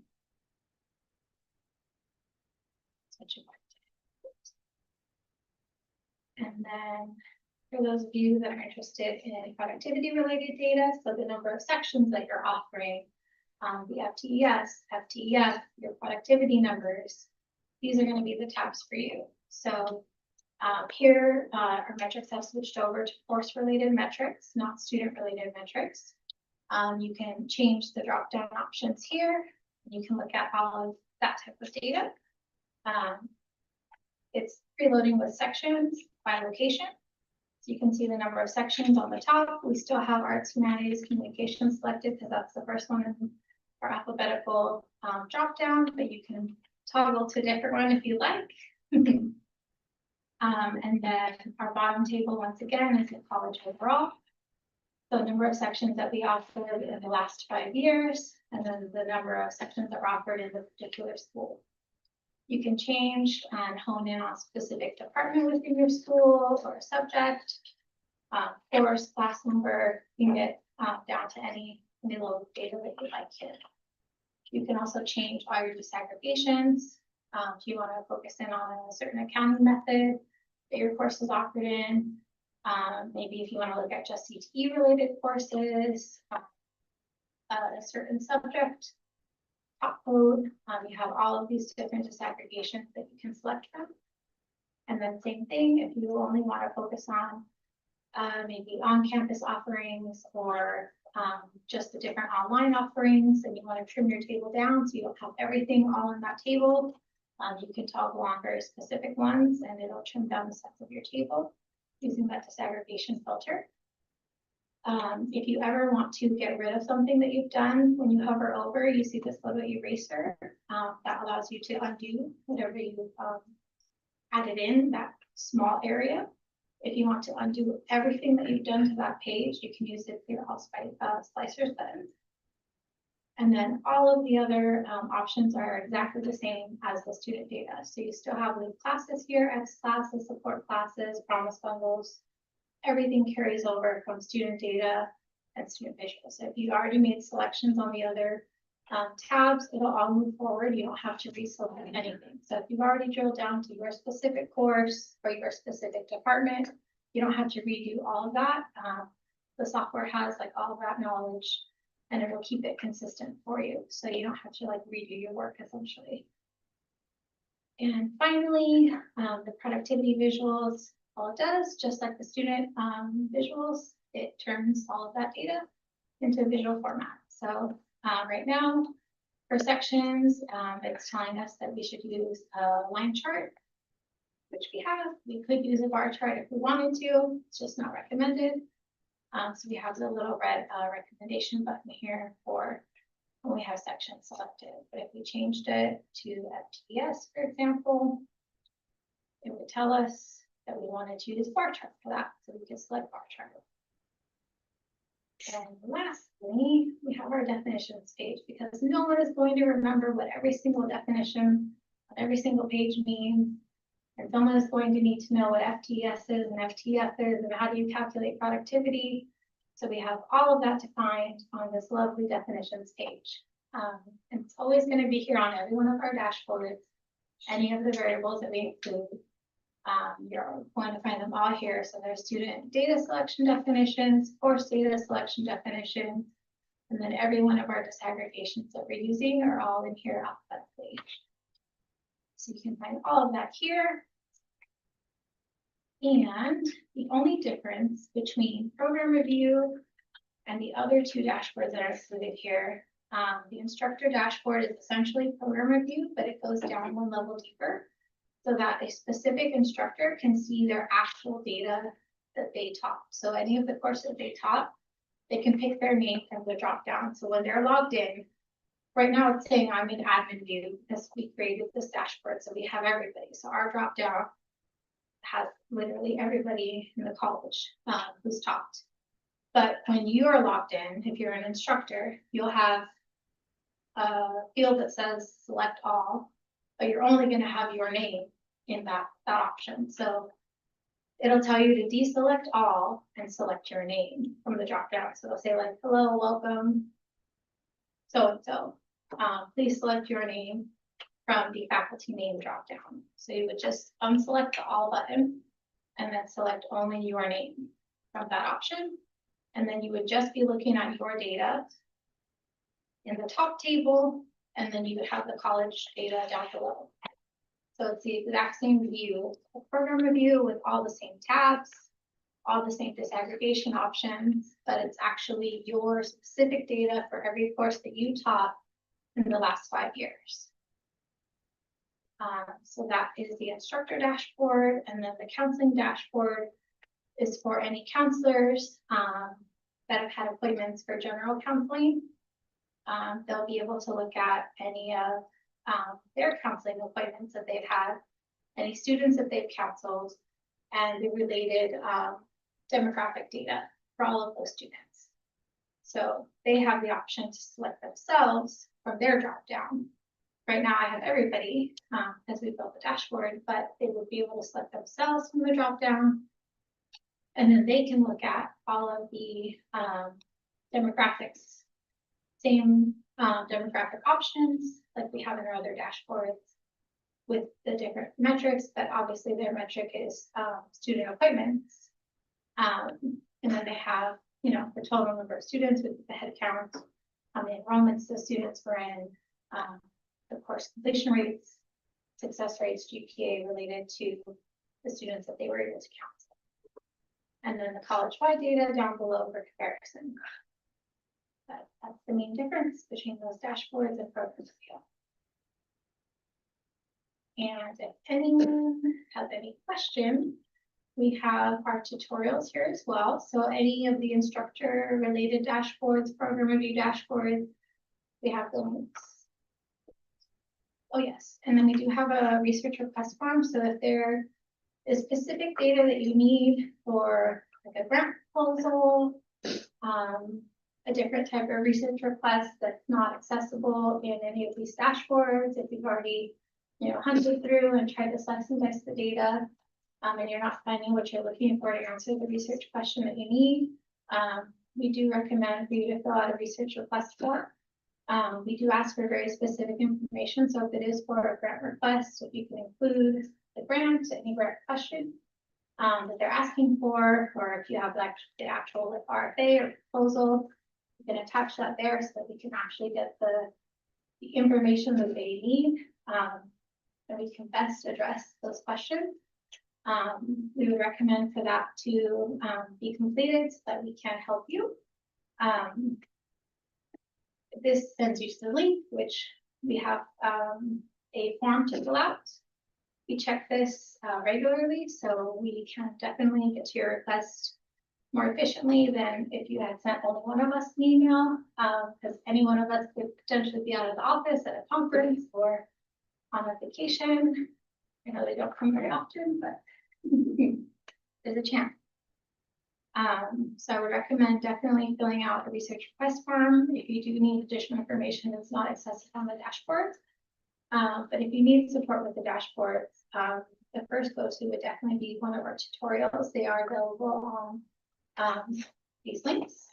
Speaker 8: Switch it back. And then for those of you that are interested in productivity related data, so the number of sections that you're offering, the FTES, FTEF, your productivity numbers, these are going to be the tabs for you. So here, our metrics have switched over to course-related metrics, not student-related metrics. You can change the drop-down options here. You can look at all of that type of data. It's preloading with sections by location. So you can see the number of sections on the top. We still have arts, humanities, communication selected because that's the first one in our alphabetical drop-down, but you can toggle to a different one if you like. And then our bottom table, once again, is the college overall. The number of sections that we offered in the last 5 years, and then the number of sections that were offered in the particular school. You can change and hone in on a specific department within your school or subject, course, class number. You can get down to any little data that you'd like here. You can also change all your disaggregations. If you want to focus in on a certain accounting method that your course is offered in, maybe if you want to look at just CTE related courses, a certain subject, top code, you have all of these different disaggregations that you can select from. And then same thing, if you only want to focus on maybe on-campus offerings or just the different online offerings, and you want to trim your table down so you don't have everything all in that table, you can toggle on very specific ones and it'll trim down the size of your table using that disaggregation filter. If you ever want to get rid of something that you've done, when you hover over, you see this little eraser that allows you to undo whatever you added in that small area. If you want to undo everything that you've done to that page, you can use the clear all slicers button. And then all of the other options are exactly the same as the student data. So you still have linked classes here, X classes, support classes, promise bundles. Everything carries over from student data and student visual. So if you already made selections on the other tabs, it'll all move forward. You don't have to reselect anything. So if you've already drilled down to your specific course or your specific department, you don't have to redo all of that. The software has like all of that knowledge and it'll keep it consistent for you. So you don't have to like redo your work essentially. And finally, the productivity visuals, all it does, just like the student visuals, it turns all of that data into visual format. So right now, for sections, it's telling us that we should use a line chart, which we have. We could use a bar chart if we wanted to. It's just not recommended. So we have the little red recommendation button here for when we have sections selected. But if we changed it to FTS, for example, it would tell us that we wanted to use bar chart for that. So we can select bar chart. And lastly, we have our definitions page because no one is going to remember what every single definition on every single page means. And someone is going to need to know what FTS is and FTF is and how do you calculate productivity. So we have all of that defined on this lovely definitions page. And it's always going to be here on every one of our dashboards. Any of the variables that we include, you're going to find them all here. So there's student data selection definitions, course data selection definitions, and then every one of our disaggregations that we're using are all in here alphabetically. So you can find all of that here. And the only difference between program review and the other two dashboards that are included here, the instructor dashboard is essentially program review, but it goes down one level deeper so that a specific instructor can see their actual data that they taught. So any of the courses they taught, they can pick their name from the drop down. So when they're logged in, right now it's saying I'm in admin view because we created this dashboard. So we have everybody. So our drop down has literally everybody in the college who's taught. But when you are logged in, if you're an instructor, you'll have a field that says select all, but you're only going to have your name in that option. So it'll tell you to deselect all and select your name from the drop down. So it'll say like, hello, welcome, so-and-so. Please select your name from the faculty name drop down. So you would just unselect the all button and then select only your name from that option. And then you would just be looking at your data in the top table, and then you would have the college data down below. So it's the exact same view, a program review with all the same tabs, all the same disaggregation options, but it's actually your specific data for every course that you taught in the last 5 years. So that is the instructor dashboard, and then the counseling dashboard is for any counselors that have had appointments for general counseling. They'll be able to look at any of their counseling appointments that they've had, any students that they've counseled, and the related demographic data for all of those students. So they have the option to select themselves from their dropdown. Right now I have everybody as we built the dashboard, but they would be able to select themselves from the dropdown. And then they can look at all of the demographics, same demographic options like we have in our other dashboards with the different metrics, but obviously their metric is student appointments. And then they have, you know, the total number of students with the head count, how many enrollments the students were in, the course completion rates, success rates, GPA related to the students that they were able to counsel. And then the college-wide data down below for comparison. That's the main difference between those dashboards and program review. And if anyone has any questions, we have our tutorials here as well. So any of the instructor related dashboards, program review dashboards, we have the links. Oh yes, and then we do have a research request form. So if there is specific data that you need for like a grant proposal, a different type of research request that's not accessible in any of these dashboards, if you've already, you know, hunted through and tried to slice and dice the data, and you're not finding what you're looking for to answer the research question that you need, we do recommend for you to fill out a research request form. We do ask for very specific information, so if it is for a grant request, if you can include the grant, any grant question that they're asking for, or if you have like the actual like RFA or proposal, you can attach that there so that we can actually get the information that they need, and we can best address those questions. We would recommend for that to be completed so that we can help you. This sends you to the link, which we have a form to fill out. We check this regularly, so we can definitely get to your request more efficiently than if you had sent only one of us an email, because any one of us could potentially be out of the office at a conference or on a vacation. I know they don't come very often, but there's a chance. So I would recommend definitely filling out a research request form if you do need additional information that's not accessible on the dashboard. But if you need support with the dashboards, the first go-to would definitely be one of our tutorials. They are available on these links.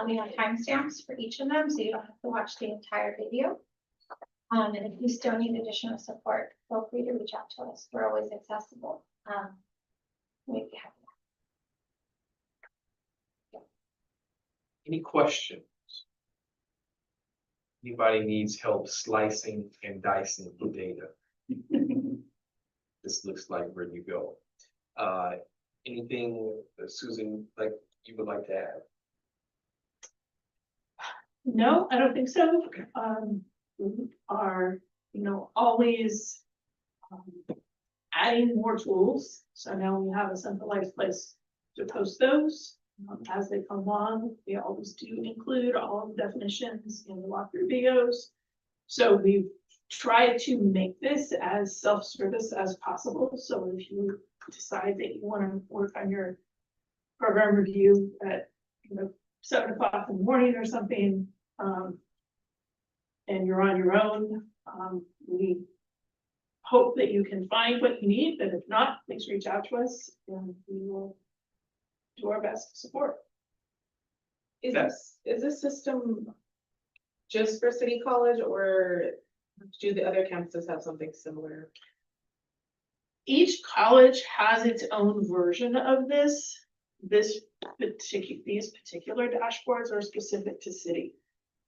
Speaker 8: We have timestamps for each of them, so you don't have to watch the entire video. And if you still need additional support, feel free to reach out to us. We're always accessible. We'd be happy.
Speaker 1: Any questions? Anybody needs help slicing and dicing the data? This looks like where you go. Anything, Susan, like you would like to add?
Speaker 10: No, I don't think so. We are, you know, always adding more tools. So now we have a centralized place to post those. As they come along, we always do include all of the definitions in the walkthrough videos. So we've tried to make this as self-service as possible. So if you decide that you want to work on your program review at 7 o'clock in the morning or something, and you're on your own, we hope that you can find what you need, but if not, please reach out to us and we will do our best to support.
Speaker 12: Is this system just for City College, or do the other campuses have something similar?
Speaker 10: Each college has its own version of this. These particular dashboards are specific to City.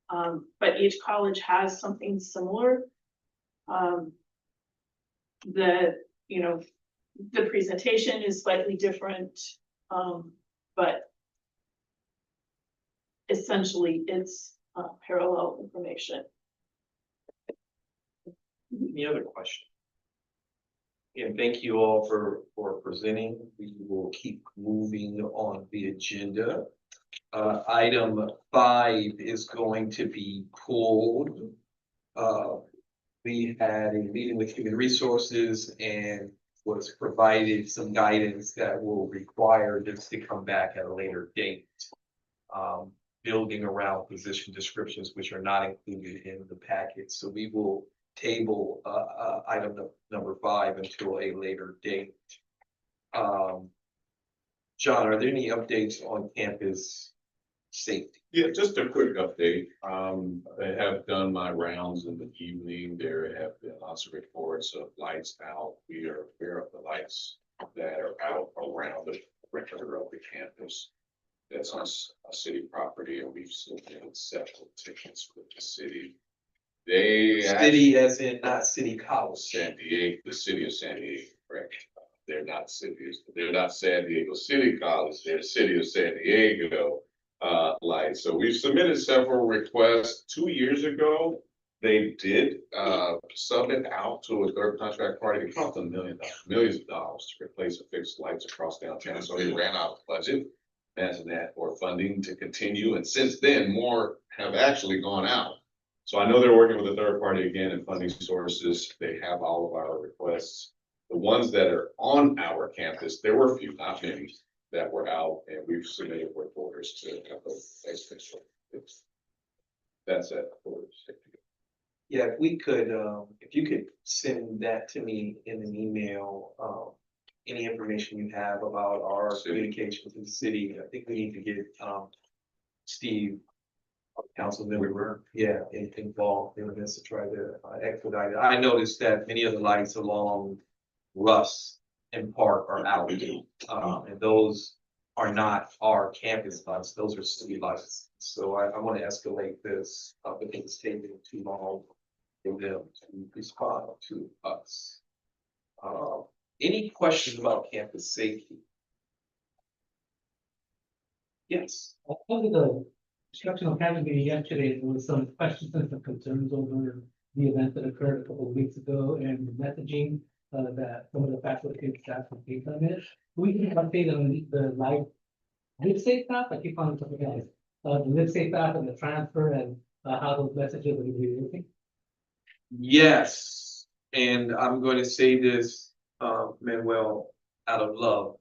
Speaker 10: But each college has something similar. the presentation is slightly different, but essentially it's parallel information.
Speaker 1: Any other question? And thank you all for presenting. We will keep moving on the agenda. Item 5 is going to be pulled. We had a meeting with Human Resources and was provided some guidance that will require this to come back at a later date. Building around position descriptions, which are not included in the packet. So we will table item number 5 until a later date. John, are there any updates on campus safety?
Speaker 5: Yeah, just a quick update. I have done my rounds in the evening. There have been lots of reports of lights out. We are aware of the lights that are out around the perimeter of the campus. That's on a city property, and we've submitted several tickets with the city.
Speaker 1: City as in not city college.
Speaker 5: San Diego, the city of San Diego, correct? They're not San Diego City College, they're city of San Diego lights. So we've submitted several requests. 2 years ago, they did sub it out to a third contract party. It cost them millions of dollars to replace and fix lights across downtown. So they ran out of budget. Imagine that, or funding to continue. And since then, more have actually gone out. So I know they're working with a third party again and funding sources. They have all of our requests. The ones that are on our campus, there were a few, not many, that were out, and we've submitted work orders to have those fixed. That's it.
Speaker 1: Yeah, if we could, if you could send that to me in an email, any information you have about our communication to the city. I think we need to get Steve, council member, involved in this to try to expedite it. I noticed that many of the lights along Russ and Park are out, and those are not our campus lights; those are city lights. So I want to escalate this. I think it's taking too long for them to respond to us. Any questions about campus safety? Yes.
Speaker 9: Over the instructional academy meeting yesterday, there was some questions and some concerns over the event that occurred a couple of weeks ago and the messaging that some of the faculty and staff have taken on it. We can update on the live safe path. I keep on talking about the live safe path and the transfer and how those messages are going to be working.
Speaker 1: Yes, and I'm going to say this, Manuel, out of love.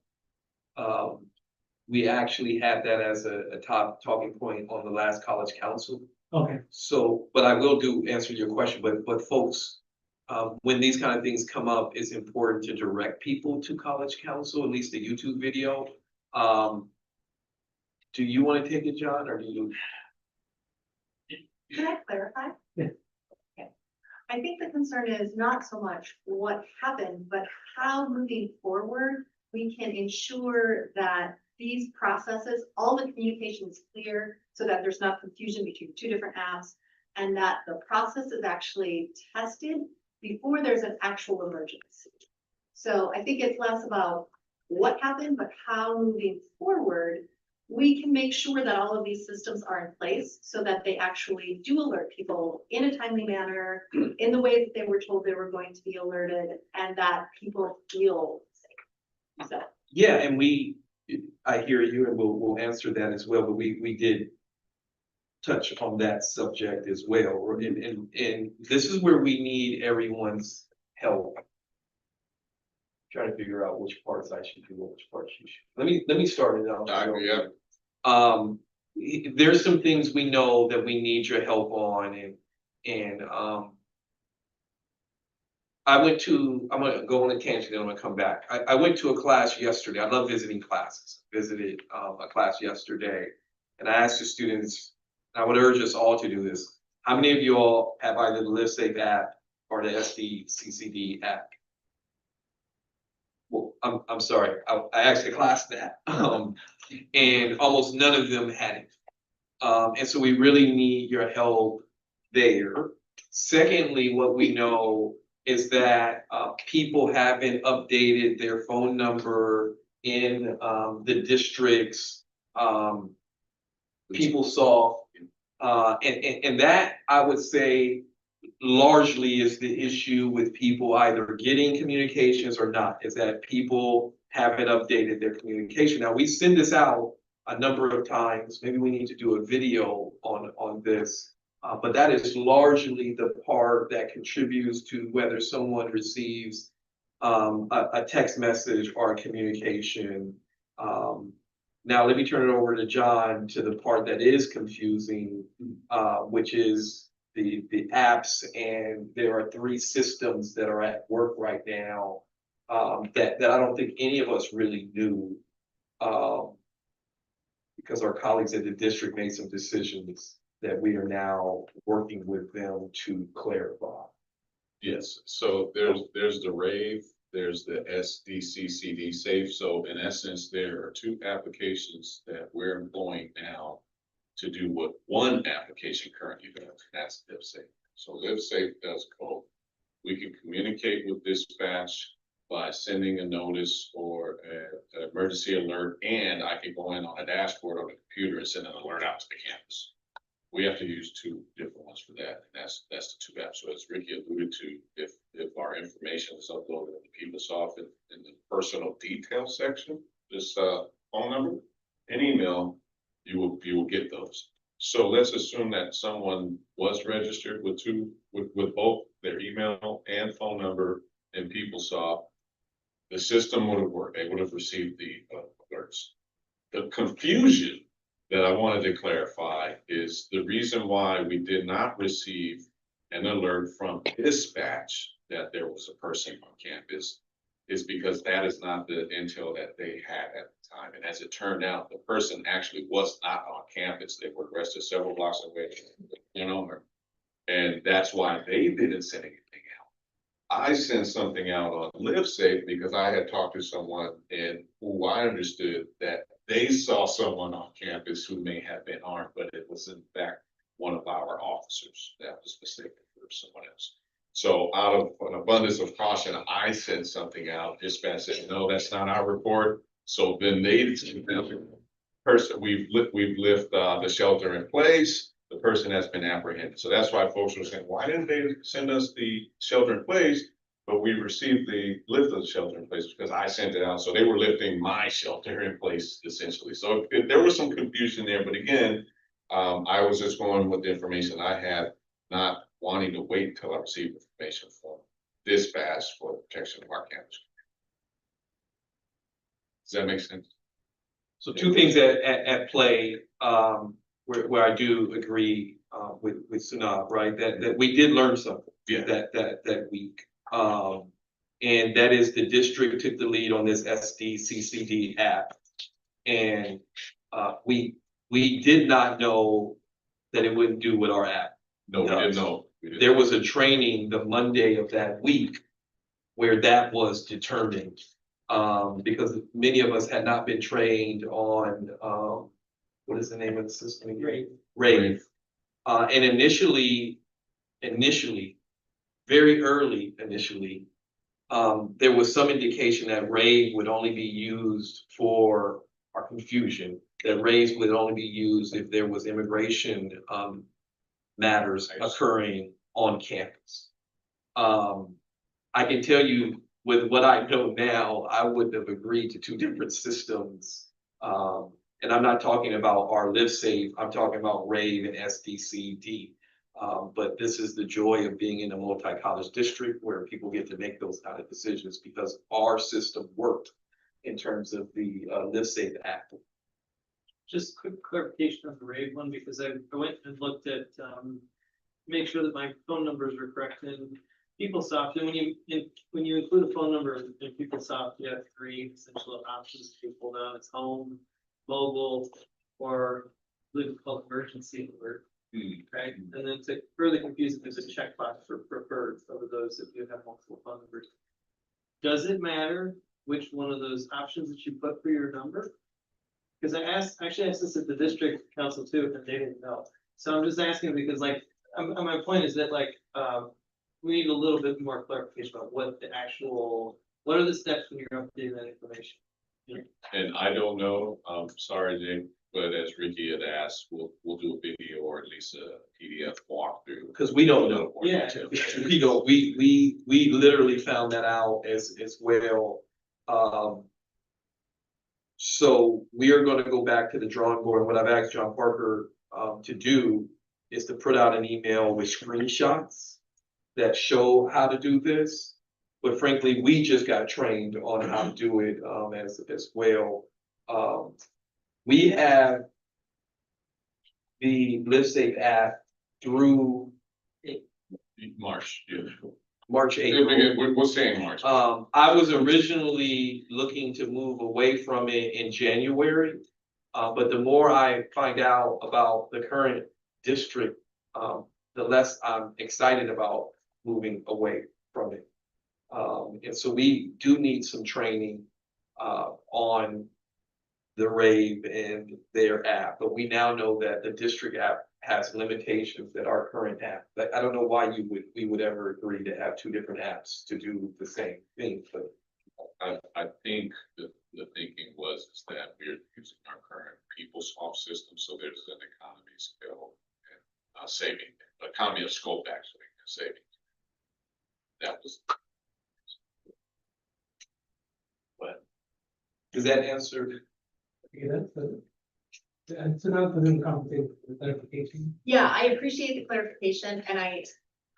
Speaker 1: We actually had that as a top talking point on the last college council.
Speaker 9: Okay.
Speaker 1: So, but I will answer your question, but folks, when these kind of things come up, it's important to direct people to college council, at least the YouTube video. Do you want to take it, John, or do you?
Speaker 13: Can I clarify?
Speaker 9: Yeah.
Speaker 13: Okay. I think the concern is not so much what happened, but how moving forward we can ensure that these processes, all the communication is clear so that there's not confusion between two different apps and that the process is actually tested before there's an actual emergency. So I think it's less about what happened, but how moving forward we can make sure that all of these systems are in place so that they actually do alert people in a timely manner, in the way that they were told they were going to be alerted, and that people feel safe. So.
Speaker 1: Yeah, and I hear you, and we'll answer that as well, but we did touch on that subject as well. And this is where we need everyone's help. Trying to figure out which parts I should do, which parts you should. Let me start it out. There's some things we know that we need your help on, and I'm gonna go on a tangent and I'm gonna come back. I went to a class yesterday. I love visiting classes. Visited a class yesterday, and I asked the students, and I would urge us all to do this. How many of you all have either the LiveSafe app or the SDCCD app? Well, I'm sorry, I asked the class that, and almost none of them had it. And so we really need your help there. Secondly, what we know is that people haven't updated their phone number in the district's PeopleSoft. And that, I would say, largely is the issue with people either getting communications or not, is that people haven't updated their communication. Now, we send this out a number of times. Maybe we need to do a video on this. But that is largely the part that contributes to whether someone receives a text message or a communication. Now, let me turn it over to John to the part that is confusing, which is the apps. And there are 3 systems that are at work right now that I don't think any of us really knew, because our colleagues at the district made some decisions that we are now working with them to clarify.
Speaker 5: Yes, so there's the RAVE, there's the SDCCD Safe. So in essence, there are 2 applications that we're employing now to do what one application currently does, and that's LiveSafe. So LiveSafe does both. We can communicate with dispatch by sending a notice or an emergency alert, and I can go in on a dashboard on the computer and send an alert out to the campus. We have to use 2 different ones for that, and that's the 2 apps. So as Ricky alluded to, if our information is uploaded in the PeopleSoft in the personal detail section, this phone number and email, you will get those. So let's assume that someone was registered with both their email and phone number in PeopleSoft. The system would have worked. They would have received the alerts. The confusion that I wanted to clarify is the reason why we did not receive an alert from dispatch that there was a person on campus is because that is not the intel that they had at the time. And as it turned out, the person actually was not on campus. They were arrested several blocks away, and that's why they didn't send anything out. I sent something out on LiveSafe because I had talked to someone and who I understood that they saw someone on campus who may have been armed, but it was in fact one of our officers that was mistaken for someone else. So out of an abundance of caution, I sent something out. Dispatch said, no, that's not our report. So then we've lifted the shelter in place. The person has been apprehended. So that's why folks were saying, why didn't they send us the shelter in place? But we received the lift of the shelter in place because I sent it out. So they were lifting my shelter in place essentially. So there was some confusion there. But again, I was just going with the information I had, not wanting to wait until I received information from dispatch for the protection of our campus. Does that make sense?
Speaker 1: So 2 things at play, where I do agree with Sanab, right? That we did learn something that week. And that is the district took the lead on this SDCCD app. And we did not know that it wouldn't do what our app
Speaker 5: No, we
Speaker 1: does.
Speaker 5: didn't know.
Speaker 1: There was a training the Monday of that week where that was determined. Because many of us had not been trained on, what is the name of the system again? RAVE. And initially, very early initially, there was some indication that RAVE would only be used for our confusion, that RAVE would only be used if there was immigration matters occurring on campus. I can tell you with what I know now, I wouldn't have agreed to 2 different systems. And I'm not talking about our LiveSafe, I'm talking about RAVE and SDCD. But this is the joy of being in a multi-college district where people get to make those kind of decisions because our system worked in terms of the LiveSafe app.
Speaker 9: Just quick clarification on the RAVE one, because I went and looked at, make sure that my phone numbers were correct in PeopleSoft. And when you include a phone number in PeopleSoft, you have 3 essential options to be pulled out. It's home, mobile, or called emergency alert. Right, and then to further confuse it, there's a checkbox for preferred over those that do have multiple phone numbers. Does it matter which one of those options that you put for your number? Because I actually asked this at the district council too, and they didn't know. So I'm just asking because, like, my point is that, like,
Speaker 1: we need a little bit more clarification about what the actual, what are the steps when you're updating that information?
Speaker 5: And I don't know, sorry, Jake, but as Ricky had asked, we'll do a video or at least a PDF walkthrough.
Speaker 1: Because we don't know.
Speaker 5: More detail.
Speaker 1: We don't, we literally found that out as well. So we are gonna go back to the drawing board. What I've asked John Parker to do is to put out an email with screenshots that show how to do this. But frankly, we just got trained on how to do it as well. We have the LiveSafe app through
Speaker 5: March, yeah.
Speaker 1: March 8th.
Speaker 5: We're saying March.
Speaker 1: I was originally looking to move away from it in January. But the more I find out about the current district, the less I'm excited about moving away from it. And so we do need some training on the Rave and their app, but we now know that the district app has limitations that our current app, but I don't know why we would ever agree to have two different apps to do the same thing, but.
Speaker 5: I think the thinking was is that we're using our current PeopleSoft system, so there's an economy of scale and saving, economy of scope actually, saving. That was. But.
Speaker 1: Does that answer?
Speaker 9: Okay, that's so now for the conversation, the clarification.
Speaker 13: Yeah, I appreciate the clarification, and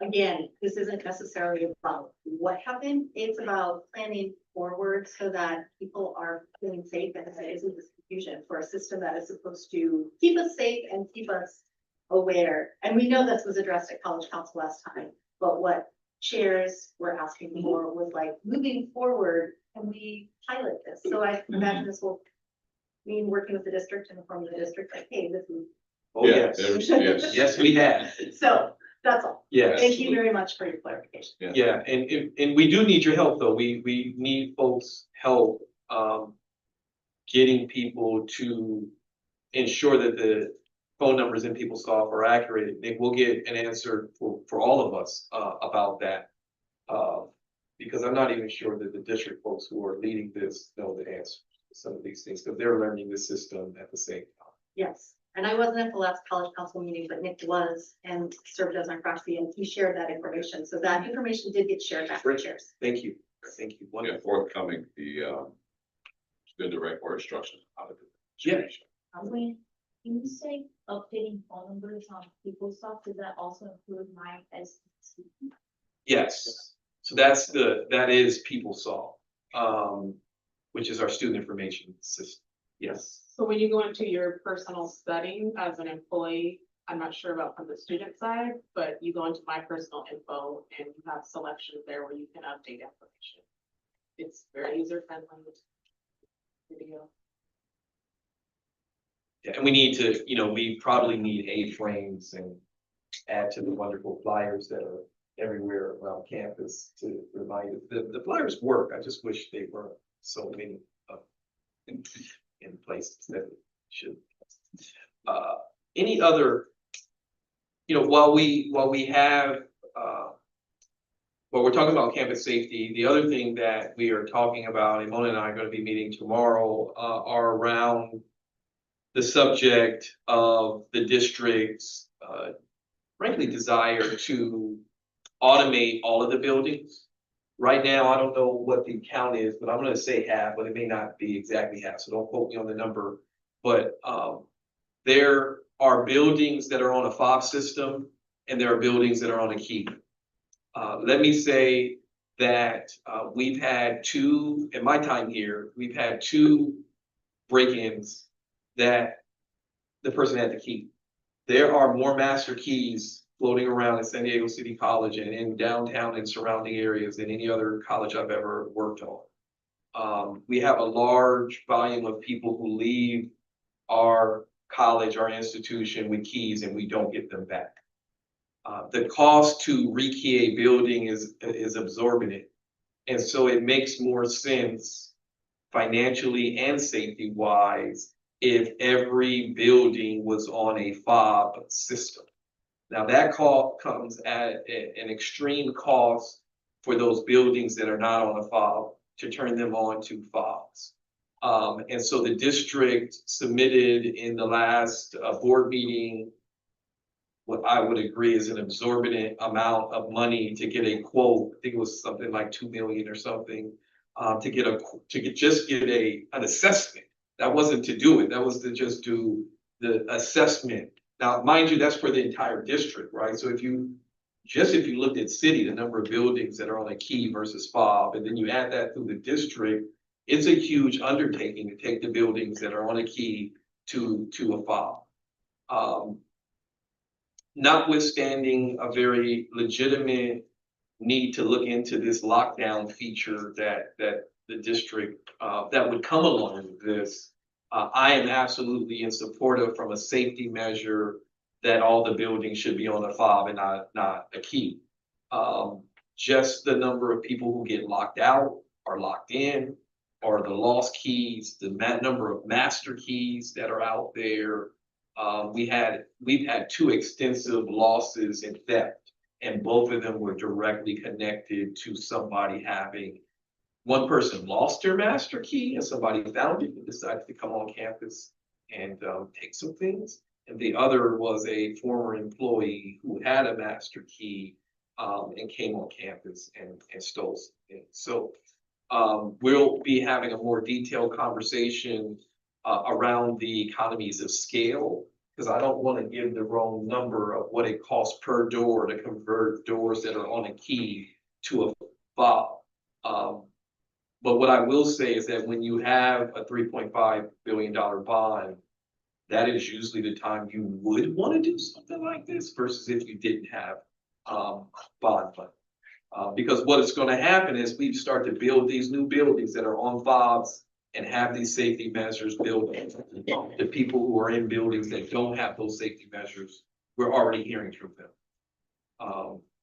Speaker 13: again, this isn't necessarily about what happened, it's about planning forward so that people are feeling safe and there isn't this confusion for a system that is supposed to keep us safe and keep us aware. And we know this was addressed at College Council last time, but what chairs were asking for was like, moving forward, can we pilot this? So I imagine this will mean working with the district and informing the district, like, hey, this is.
Speaker 1: Oh, yes.
Speaker 5: Yes.
Speaker 1: Yes, we have.
Speaker 13: So that's all.
Speaker 1: Yes.
Speaker 13: Thank you very much for your clarification.
Speaker 1: Yeah, and we do need your help, though. We need folks' help, getting people to ensure that the phone numbers in PeopleSoft are accurate. Maybe we'll get an answer for all of us, about that. Because I'm not even sure that the district folks who are leading this know the answer to some of these things, because they're learning the system at the same time.
Speaker 13: Yes, and I wasn't at the last College Council meeting, but Nick was and served as our proxy, and he shared that information. So that information did get shared back to the chairs.
Speaker 1: Thank you. Thank you.
Speaker 5: Yeah,
Speaker 1: Wonderful.
Speaker 5: forthcoming, the direct word instructions. How to do it.
Speaker 1: Yeah.
Speaker 4: When you say updating phone numbers on PeopleSoft, does that also include my SDC?
Speaker 1: Yes, so that is PeopleSoft, which is our student information system. Yes.
Speaker 12: So when you go into your personal setting as an employee, I'm not sure about from the student side, but you go into my personal info and you have selections there where you can update information. It's very user friendly. Video.
Speaker 1: Yeah, and we need to, we probably need A-frames and add to the wonderful flyers that are everywhere around campus to remind us. The flyers work. I just wish they were so many in places that it should. Any other, while we have, we're talking about campus safety, the other thing that we are talking about, and Mona and I are going to be meeting tomorrow, are around the subject of the district's, frankly, desire to automate all of the buildings. Right now, I don't know what the count is, but I'm gonna say half, but it may not be exactly half, so don't quote me on the number. But there are buildings that are on a fob system and there are buildings that are on a key. Let me say that we've had two, in my time here, we've had two break-ins that the person had the key. There are more master keys floating around at San Diego City College and in downtown and surrounding areas than any other college I've ever worked on. We have a large volume of people who leave our college, our institution with keys, and we don't get them back. The cost to rekey a building is absorbent. And so it makes more sense financially and safety wise if every building was on a fob system. Now, that call comes at an extreme cost for those buildings that are not on a fob to turn them on to fobs. And so the district submitted in the last board meeting what I would agree is an exorbitant amount of money to get a quote. I think it was something like 2 million or something, to get an assessment. That wasn't to do it. That was to just do the assessment. Now, mind you, that's for the entire district, right? So if you looked at city, the number of buildings that are on a key versus fob, and then you add that through the district, it's a huge undertaking to take the buildings that are on a key to a fob. Notwithstanding a very legitimate need to look into this lockdown feature that the district that would come along with this, I am absolutely in support of from a safety measure that all the buildings should be on a fob and not a key. Just the number of people who get locked out or locked in, or the lost keys, the number of master keys that are out there. We've had 2 extensive losses in theft, and both of them were directly connected to somebody having. One person lost their master key and somebody found it and decided to come on campus and take some things. And the other was a former employee who had a master key and came on campus and stole something. So we'll be having a more detailed conversation around the economies of scale, because I don't want to give the wrong number of what it costs per door to convert doors that are on a key to a fob. But what I will say is that when you have a $3.5 billion bond, that is usually the time you would want to do something like this versus if you didn't have bond money. Because what is going to happen is we start to build these new buildings that are on fobs and have these safety measures built in. The people who are in buildings that don't have those safety measures, we're already hearing from them.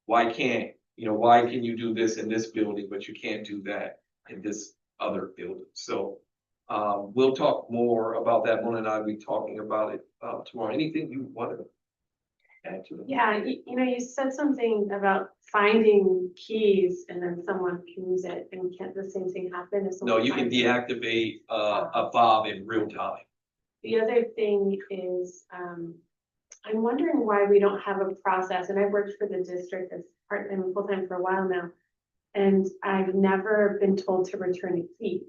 Speaker 1: Why can you do this in this building, but you can't do that in this other building? So we'll talk more about that. Mona and I will be talking about it tomorrow. Anything you want to add to it?
Speaker 12: Yeah, you said something about finding keys and then someone can use it, and can't the same thing happen if
Speaker 1: No,
Speaker 12: someone
Speaker 1: you can
Speaker 12: finds it?
Speaker 1: deactivate a fob in real time.
Speaker 12: The other thing is, I'm wondering why we don't have a process, and I've worked for the district as part-time and full-time for a while now, and I've never been told to return a key.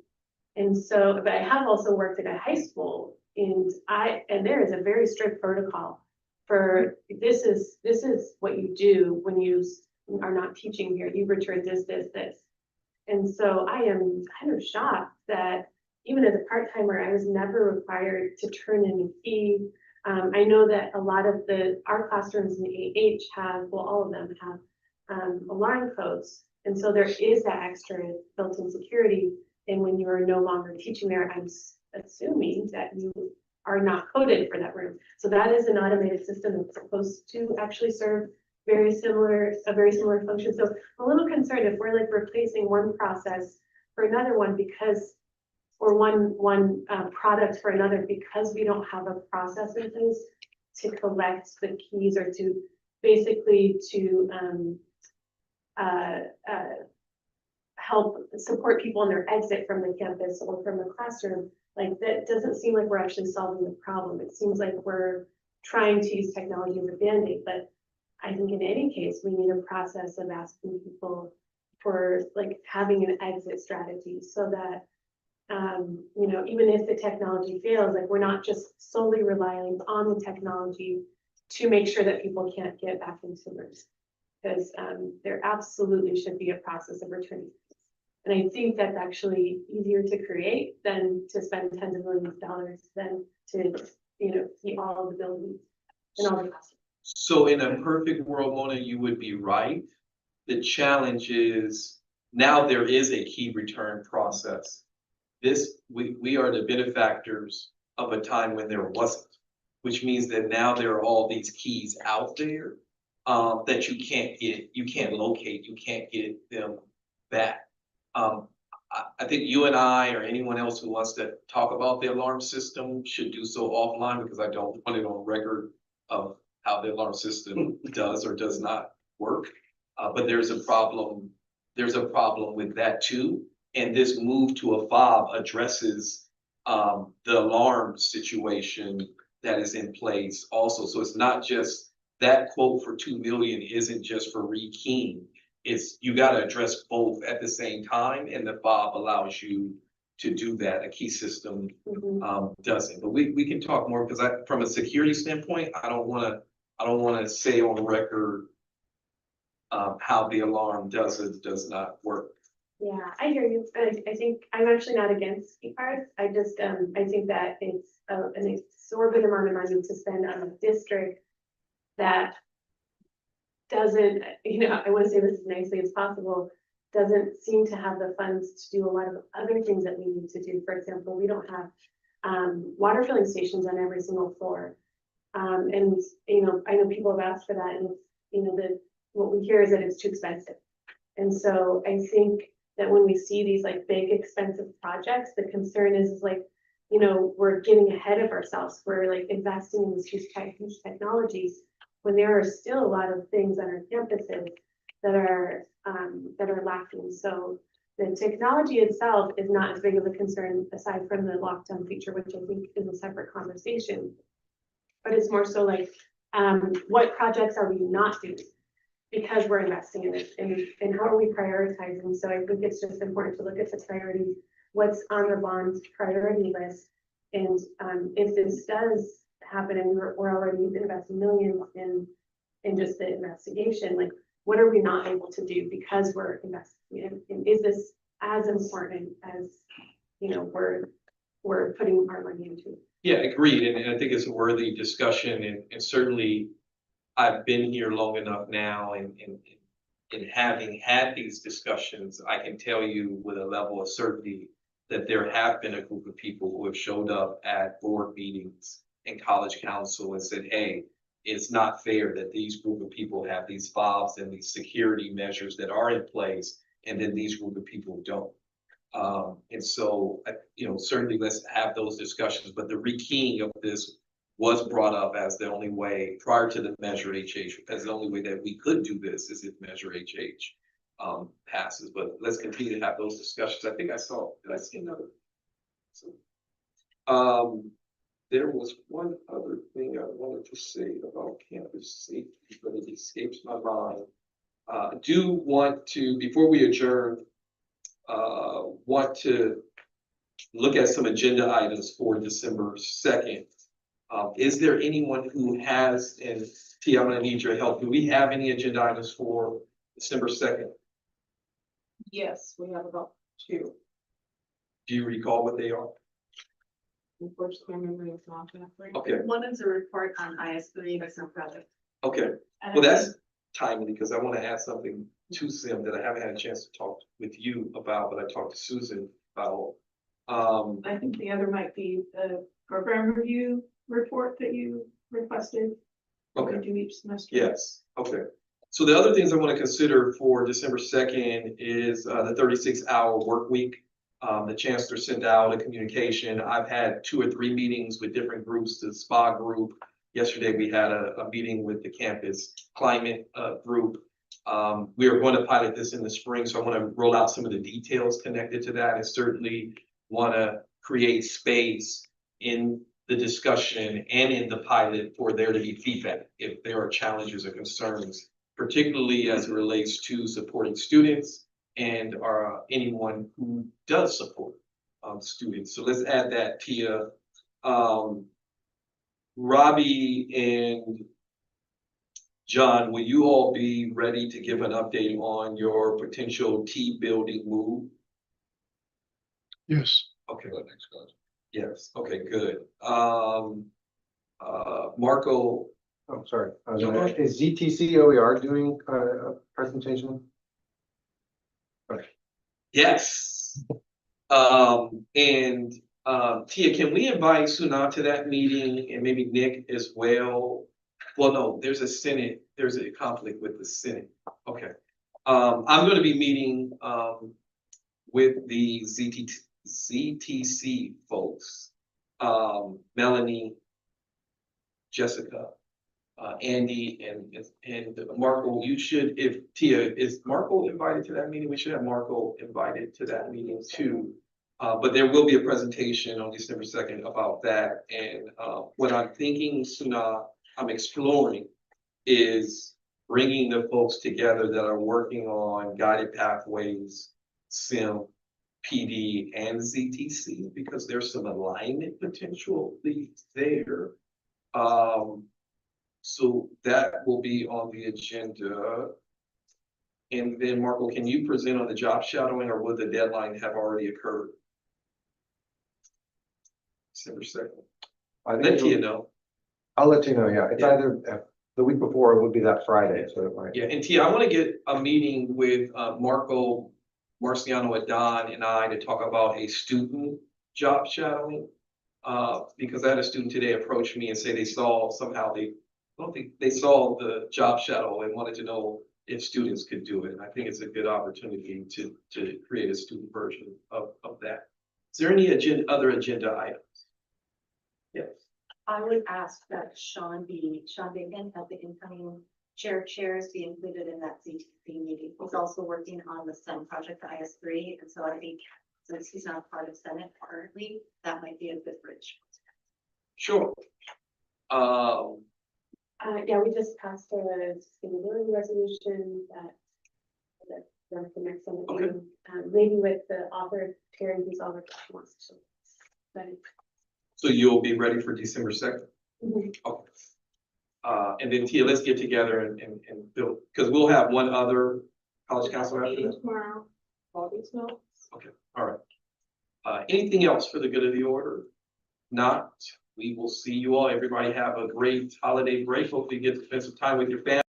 Speaker 12: And so, but I have also worked at a high school, and there is a very strict protocol for, this is what you do when you are not teaching here, you return this. And so I am kind of shocked that even as a part-timer, I was never required to turn in a key. I know that a lot of our classrooms in AH have, well, all of them have alarm codes. And so there is that extra built-in security. And when you are no longer teaching there, I'm assuming that you are not coded for that room. So that is an automated system that's supposed to actually serve a very similar function. So I'm a little concerned if we're like replacing one process for another one or one product for another, because we don't have a process in place to collect the keys or to basically help support people in their exit from the campus or from the classroom. Like, that doesn't seem like we're actually solving the problem. It seems like we're trying to use technology as a Band-Aid, but I think in any case, we need a process of asking people for like having an exit strategy so that, even if the technology fails, like we're not just solely relying on the technology to make sure that people can't get back into rooms. Because there absolutely should be a process of returning. And I think that's actually easier to create than to spend tens of millions of dollars than to, see all of the buildings and all the classrooms.
Speaker 1: So in a perfect world, Mona, you would be right. The challenge is now there is a key return process. We are the benefactors of a time when there wasn't, which means that now there are all these keys out there that you can't locate, you can't get them back. I think you and I or anyone else who wants to talk about the alarm system should do so offline, because I don't want it on record of how the alarm system does or does not work. But there's a problem with that too. And this move to a fob addresses the alarm situation that is in place also. So it's not just that quote for 2 million isn't just for rekeying. It's, you gotta address both at the same time, and the fob allows you to do that. A key system doesn't. But we can talk more, because from a security standpoint, I don't wanna say on record how the alarm does or does not work.
Speaker 14: Yeah, I hear you. I think I'm actually not against key cards. I just, I think that it's an exorbitant amount of money to spend on a district that doesn't, I want to say this as nicely as possible, doesn't seem to have the funds to do a lot of other things that we need to do. For example, we don't have water filling stations on every single floor. And, I know people have asked for that, and what we hear is that it's too expensive. And so I think that when we see these like big expensive projects, the concern is like, we're getting ahead of ourselves. We're like investing in these huge technologies when there are still a lot of things on our campuses that are lacking. So the technology itself is not as big of a concern aside from the lockdown feature, which I think is a separate conversation. But it's more so like, what projects are we not doing? Because we're investing in it, and how are we prioritizing? So I think it's just important to look at the priorities, what's on the bond priority list. And if this does happen, and we're already investing millions in just the investigation, like what are we not able to do because we're investing in? And is this as important as we're putting our money into?
Speaker 1: Yeah, agreed. And I think it's a worthy discussion, and certainly I've been here long enough now, and having had these discussions, I can tell you with a level of certainty that there have been a group of people who have showed up at board meetings and college council and said, hey, it's not fair that these group of people have these fobs and these security measures that are in place, and then these group of people don't. And so, certainly let's have those discussions, but the rekeying of this was brought up as the only way prior to the Measure HH, as the only way that we could do this is if Measure HH passes. But let's continue to have those discussions. I think did I see another? There was one other thing I wanted to say about campus safety, but it escapes my mind. I do want to, before we adjourn, want to look at some agenda items for December 2nd. Is there anyone who has, and T, I'm gonna need your help. Do we have any agenda items for December 2nd?
Speaker 12: Yes, we have about 2.
Speaker 1: Do you recall what they are?
Speaker 12: Unfortunately, my memory is not that great.
Speaker 1: Okay,
Speaker 13: One is a report on IS3 Mixon project.
Speaker 1: okay. Well, that's timely because I want to add something to Sim that I haven't had a chance to talk with you about, but I talked to Susan about.
Speaker 10: I think the other might be the program review report that you requested.
Speaker 1: Okay.
Speaker 10: We do each semester.
Speaker 1: Yes, okay. So the other things I want to consider for December 2nd is the 36-hour work week. The chancellor sent out a communication. I've had 2 or 3 meetings with different groups, the SPA group. Yesterday, we had a meeting with the campus climate group. We are going to pilot this in the spring, so I want to roll out some of the details connected to that, and certainly want to create space in the discussion and in the pilot for there to be feedback if there are challenges or concerns, particularly as it relates to supporting students and anyone who does support students. So let's add that, Tia. Robbie and John, will you all be ready to give an update on your potential T building move?
Speaker 5: Yes.
Speaker 1: Okay. Yes, okay, good. Marco.
Speaker 15: I'm sorry, is ZTC OER doing a presentation?
Speaker 1: Yes. And Tia, can we invite Suna to that meeting and maybe Nick as well? Well, no, there's a conflict with the Senate. Okay. I'm gonna be meeting with the ZTC folks, Melanie, Jessica, Andy and Marco, you should, if Tia, is Marco invited to that meeting? We should have Marco invited to that meeting too. But there will be a presentation on December 2nd about that. And what I'm thinking, Suna, I'm exploring is bringing the folks together that are working on guided pathways, SIM, PD, and ZTC, because there's some alignment potentially there. So that will be on the agenda. And then Marco, can you present on the job shadowing, or would the deadline have already occurred? December 2nd. Let Tia know.
Speaker 15: I'll let you know, yeah. It's either the week before, it would be that Friday, so it might.
Speaker 1: Yeah, and Tia, I want to get a meeting with Marco, Marciano, Adon, and I to talk about a student job shadowing. Because I had a student today approach me and say they saw somehow I don't think they saw the job shadow and wanted to know if students could do it. And I think it's a good opportunity to create a student version of that. Is there any other agenda items? Yes.
Speaker 13: I would ask that Sean Bacon, as the incoming chairs be included in that ZTC meeting. He's also working on the STEM project, the IS3, and so I think since he's not part of Senate currently, that might be a good bridge.
Speaker 1: Sure.
Speaker 14: Yeah, we just passed a sustainability resolution that's the next Senate meeting. Maybe with the author, Terry, who's on the wants to.
Speaker 1: So you'll be ready for December 2nd?
Speaker 14: Mhm.
Speaker 1: Okay. And then Tia, let's get together and build, because we'll have one other college council after
Speaker 10: Meeting
Speaker 1: that.
Speaker 10: tomorrow, all these notes.
Speaker 1: Okay, all right. Anything else for the good of the order? Not, we will see you all. Everybody have a great holiday break. Hopefully you get to spend some time with your family.